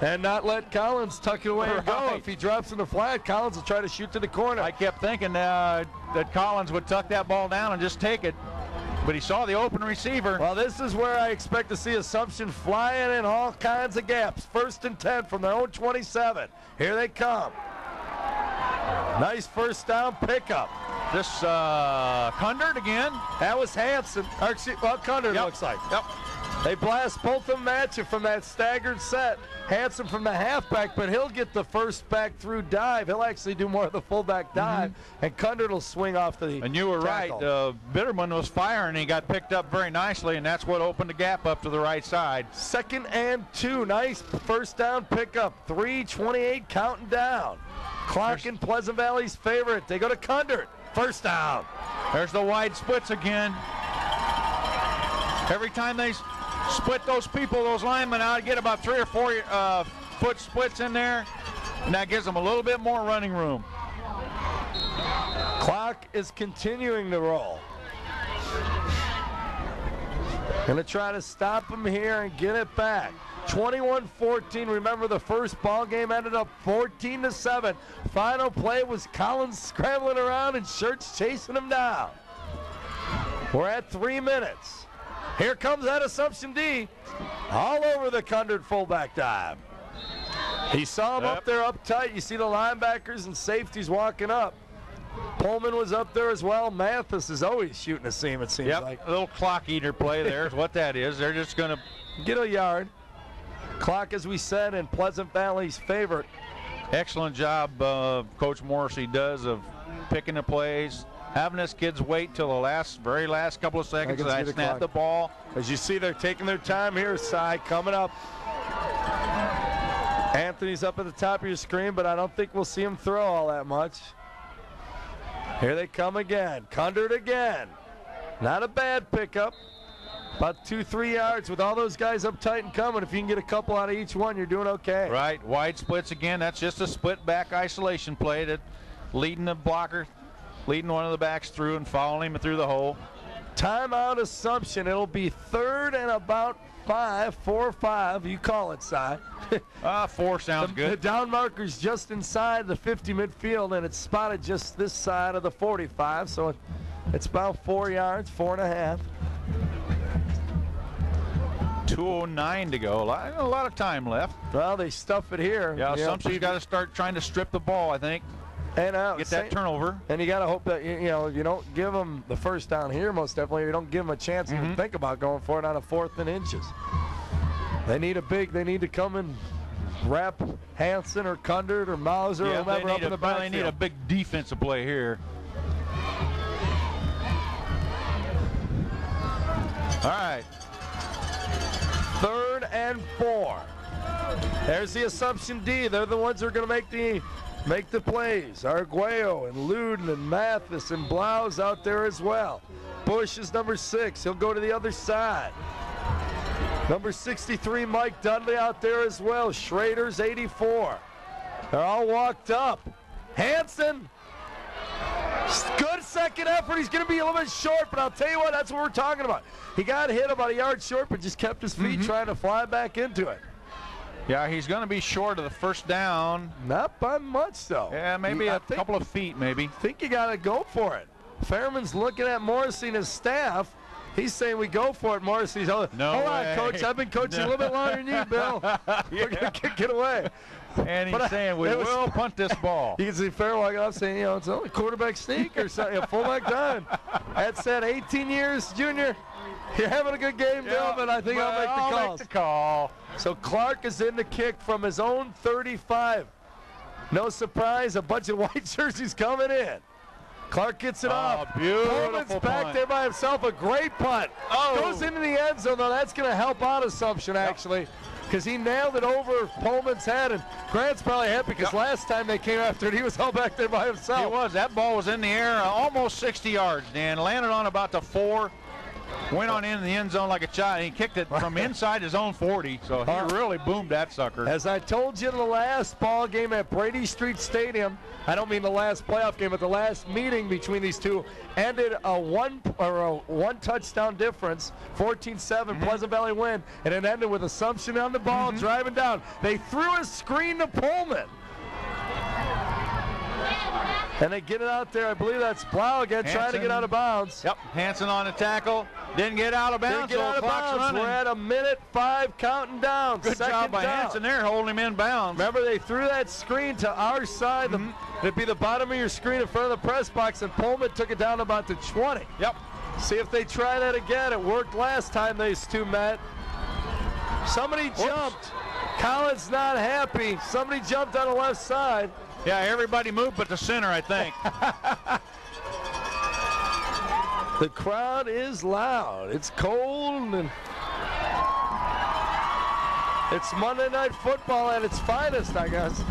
And not let Collins tuck it away and go. Right. If he drops in the flat, Collins will try to shoot to the corner. I kept thinking that Collins would tuck that ball down and just take it, but he saw the open receiver. Well, this is where I expect to see Assumption flying in all kinds of gaps. 1st and 10 from their own 27. Here they come. Nice first down pickup. This Kundert again. That was Hanson. Kundert Yep. looks like. Yep. They blast both of them at you from that staggered set. Hanson from the halfback, but he'll get the first back through dive. He'll actually do more of the fullback dive, and Kundert will swing off the And you were tackle. right. Bitterman was firing. He got picked up very nicely, and that's what opened the gap up to the right side. 2nd and 2. Nice first down pickup. 3:28 counting down. Clock in Pleasant Valley's favorite. They go to Kundert. First down. There's the wide splits again. Every time they split those people, those linemen out, get about 3 or 4 foot splits in there, and that gives them a little bit more running room. Clock is continuing to roll. Gonna try to stop him here and get it back. 21-14. Remember, the first ball game ended up 14-7. Final play was Collins scrambling around and Shirts chasing him down. We're at 3 minutes. Here comes that Assumption D, all over the Kundert fullback dive. He saw him up there up tight. You see the linebackers and safeties walking up. Pullman was up there as well. Mathis is always shooting a seam, it seems like. A little clock eater play there is what that is. They're just going to get a yard. Clock, as we said, in Pleasant Valley's favorite. Excellent job Coach Morrissey does of picking the plays, having his kids wait till the very last couple of seconds to snap the ball. As you see, they're taking their time here. Cy coming up. Anthony's up at the top of your screen, but I don't think we'll see him throw all that much. Here they come again. Kundert again. Not a bad pickup. About 2-3 yards with all those guys up tight and coming. If you can get a couple out of each one, you're doing okay. Right. Wide splits again. That's just a split back isolation play that leading the blocker, leading one of the backs through and following him through the hole. Timeout Assumption. It'll be 3rd and about 4 or 5. You call it, Cy. 4 sounds good. The down marker's just inside the 50 midfield, and it's spotted just this side of the 45, so it's about 4 yards, 4.5. 2:09 to go. A lot of time left. Well, they stuff it here. Yeah, Assumption's got to start trying to strip the ball, I think. And get that turnover. And you got to hope that you don't give them the first down here. Most definitely, you don't give them a chance to even think about going for it on a 4th and inches. They need They need to come and wrap Hanson or Kundert or Mauser or whoever up in the backfield. They need a big defensive play here. All right. 3rd and 4. There's the Assumption D. They're the ones who are going to make the plays. Arguello and Luden and Mathis and Blau's out there as well. Bush is number 6. He'll go to the other side. Number 63, Mike Dudley out there as well. Schrader's 84. They're all walked up. Hanson. Good second effort. He's going to be a little bit short, but I'll tell you what, that's what we're talking about. He got hit about a yard short, but just kept his feet trying to fly back into it. Yeah, he's going to be short of the first down. Not by much, though. Yeah, maybe a couple of feet, maybe. I think you got to go for it. Fairman's looking at Morrissey and his staff. He's saying we go for it. Morrissey's, hold on, Coach. I've been coaching a little bit longer than you, Bill. We're going to kick it away. And he's saying we will punt this ball. You can see Fair walking off saying, it's only quarterback sneak or something, fullback dime. That's said 18 years, Junior. You're having a good game, Bill, but I think I'll make the calls. Make the call. So Clark is in the kick from his own 35. No surprise, a bunch of white jerseys coming in. Clark gets it off. Beautiful back there by himself. A great punt. Goes into the end zone, though. That's going to help out Assumption, actually, because he nailed it over Pullman's head. And Grant's probably happy because last time they came after it, he was all back there by himself. He was. That ball was in the air almost 60 yards, Dan. Landed on about the 4. Went on in the end zone like a child. He kicked it from inside his own 40, so he really boomed that sucker. As I told you in the last ball game at Brady Street Stadium, I don't mean the last playoff game, but the last meeting between these two ended a one touchdown difference, 14-7 Pleasant Valley win, and it ended with Assumption on the ball, driving down. They threw a screen to Pullman. And they get it out there. I believe that's Blau again, trying to get out of bounds. Yep, Hanson on the tackle. Didn't get out of bounds. Didn't get out of bounds. We're at 1:05 counting down. Good job by Hanson there, holding him in bounds. Remember, they threw that screen to our side. It'd be the bottom of your screen in front of the press box, and Pullman took it down about the 20. Yep. See if they try that again. It worked last time these two met. Somebody jumped. Collins not happy. Somebody jumped on the left side. Yeah, everybody moved but the center, I think. The crowd is loud. It's cold, and it's Monday Night Football at its finest, I guess.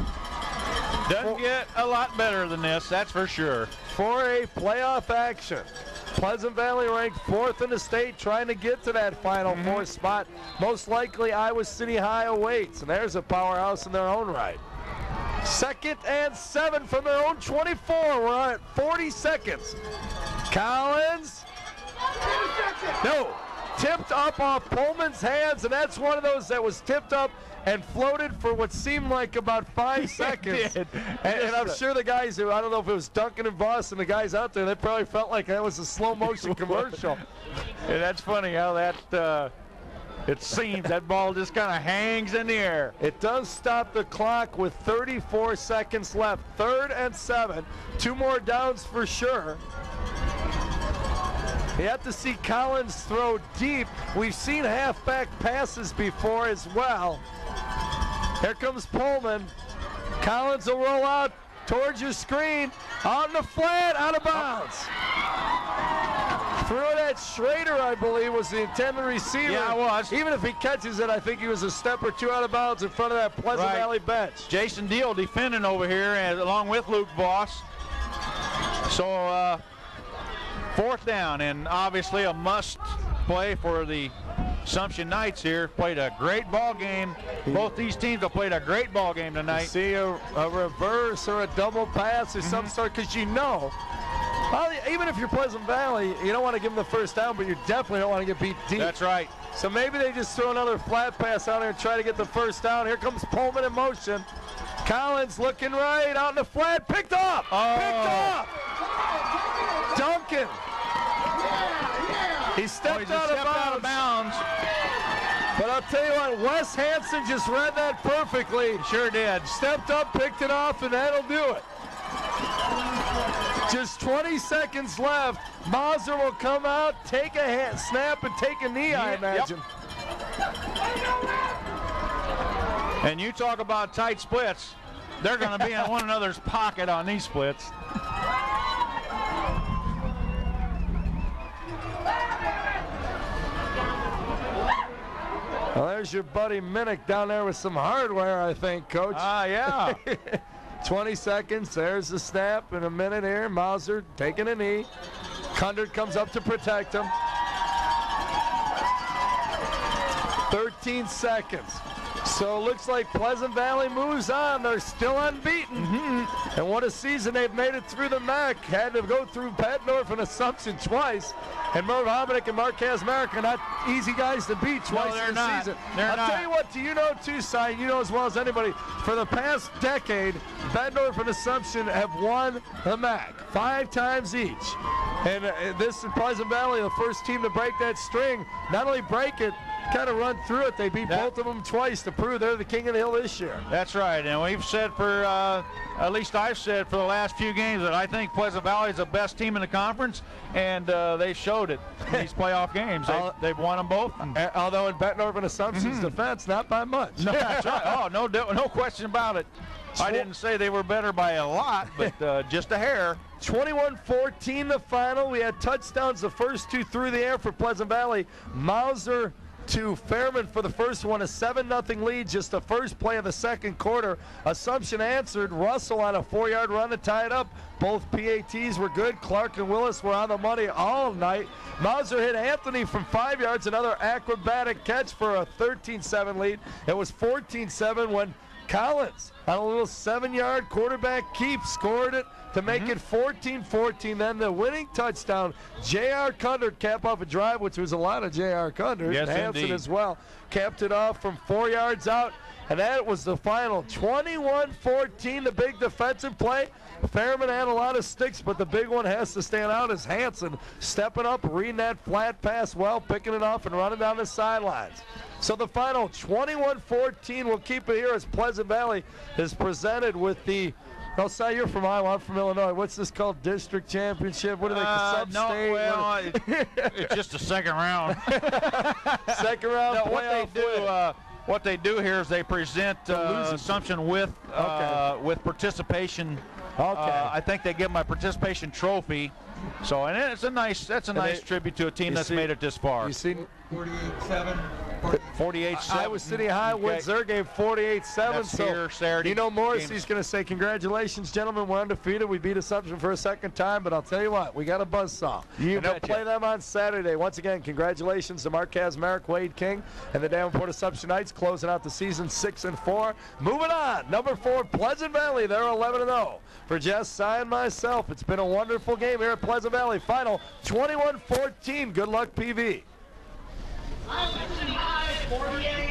Doesn't get a lot better than this, that's for sure. For a playoff action. Pleasant Valley ranked 4th in the state, trying to get to that Final Four spot. Most likely Iowa City High awaits, and there's a powerhouse in their own right. 2nd and 7 from their own 24. We're at 40 seconds. Collins. No. Tipped up off Pullman's hands, and that's one of those that was tipped up and floated for what seemed like about 5 seconds. And I'm sure the guys who, I don't know if it was Duncan and Voss and the guys out there, they probably felt like that was a slow motion commercial. And that's funny how that it seems that ball just kind of hangs in the air. It does stop the clock with 34 seconds left. 3rd and 7. 2 more downs for sure. You have to see Collins throw deep. We've seen halfback passes before as well. Here comes Pullman. Collins will roll out towards your screen. Out in the flat, out of bounds. Threw it at Schrader, I believe, was the intended receiver. Yeah, it was. Even if he catches it, I think he was a step or two out of bounds in front of that Pleasant Valley bench. Jason Deal defending over here, along with Luke Voss. So, 4th down, and obviously a must play for the Assumption Knights here. Played a great ball game. Both these teams have played a great ball game tonight. See a reverse or a double pass or some sort, because well, even if you're Pleasant Valley, you don't want to give them the first down, but you definitely don't want to get beat deep. That's right. So maybe they just throw another flat pass out there and try to get the first down. Here comes Pullman in motion. Collins looking right, out in the flat, picked off! Picked off! Duncan! He stepped out of bounds. But I'll tell you what, Wes Hansen just read that perfectly. Sure did. Stepped up, picked it off, and that'll do it. Just 20 seconds left. Mauser will come out, take a hand, snap, and take a knee, I imagine. And you talk about tight splits. They're going to be in one another's pocket on these splits. Well, there's your buddy Minnick down there with some hardware, I think, Coach. Yeah. 20 seconds. There's the snap in a minute here. Mauser taking a knee. Kundert comes up to protect him. 13 seconds. So it looks like Pleasant Valley moves on. They're still unbeaten. And what a season. They've made it through the MAC. Had to go through Bettendorf and Assumption twice. And Merv Hominick and Marquez Merrick are not easy guys to beat twice in the season. I'll tell you what, do you know too, Si, you know as well as anybody, for the past decade, Bettendorf and Assumption have won the MAC 5 times each. And this is Pleasant Valley, the first team to break that string. Not only break it, kind of run through it. They beat both of them twice to prove they're the king of the hill this year. That's right, and we've said for, at least I've said for the last few games that I think Pleasant Valley is the best team in the conference, and they showed it in these playoff games. They've won them both. Although in Bettendorf and Assumption's defense, not by much. No, that's right. Oh, no question about it. I didn't say they were better by a lot, but just a hair. 21-14 the final. We had touchdowns the first 2 through the air for Pleasant Valley. Mauser to Fairman for the first one, a 7-0 lead, just the first play of the second quarter. Assumption answered. Russell on a 4-yard run to tie it up. Both PATs were good. Clark and Willis were on the money all night. Mauser hit Anthony from 5 yards, another acrobatic catch for a 13-7 lead. It was 14-7 when Collins on a little 7-yard quarterback keep scored it to make it 14-14. Then the winning touchdown, J.R. Kundert cap off a drive, which was a lot of J.R. Kundert. Yes, Hansen indeed. as well. Capped it off from 4 yards out, and that was the final. 21-14, the big defensive play. Fairman had a lot of sticks, but the big one has to stand out as Hansen stepping up, reading that flat pass well, picking it off and running down the sidelines. So the final 21-14, we'll keep it here as Pleasant Valley is presented with the, Si, you're from Iowa, I'm from Illinois. What's this called, district championship? What do they call sub-state? No, well, it's just a second round. Second round No, playoff what they do here is they present Assumption with participation. Okay. I think they give them a participation trophy. So, and that's a nice tribute to a team that's made it this far. You see 48-7. 48-7. Iowa City High wins their game 48-7. That's so here Saturday. You know, Morrissey's going to say, congratulations, gentlemen. We're undefeated. We beat Assumption for a second time, but I'll tell you what, we got a buzzsaw. And they'll play them on Saturday. Once again, congratulations to Marquez Merrick, Wade King, and the Davenport Assumption Knights closing out the season 6-4. Moving on, number 4, Pleasant Valley. They're 11-0. For Jess, Si, and myself, it's been a wonderful game here at Pleasant Valley. Final 21-14. Good luck, PV. 48.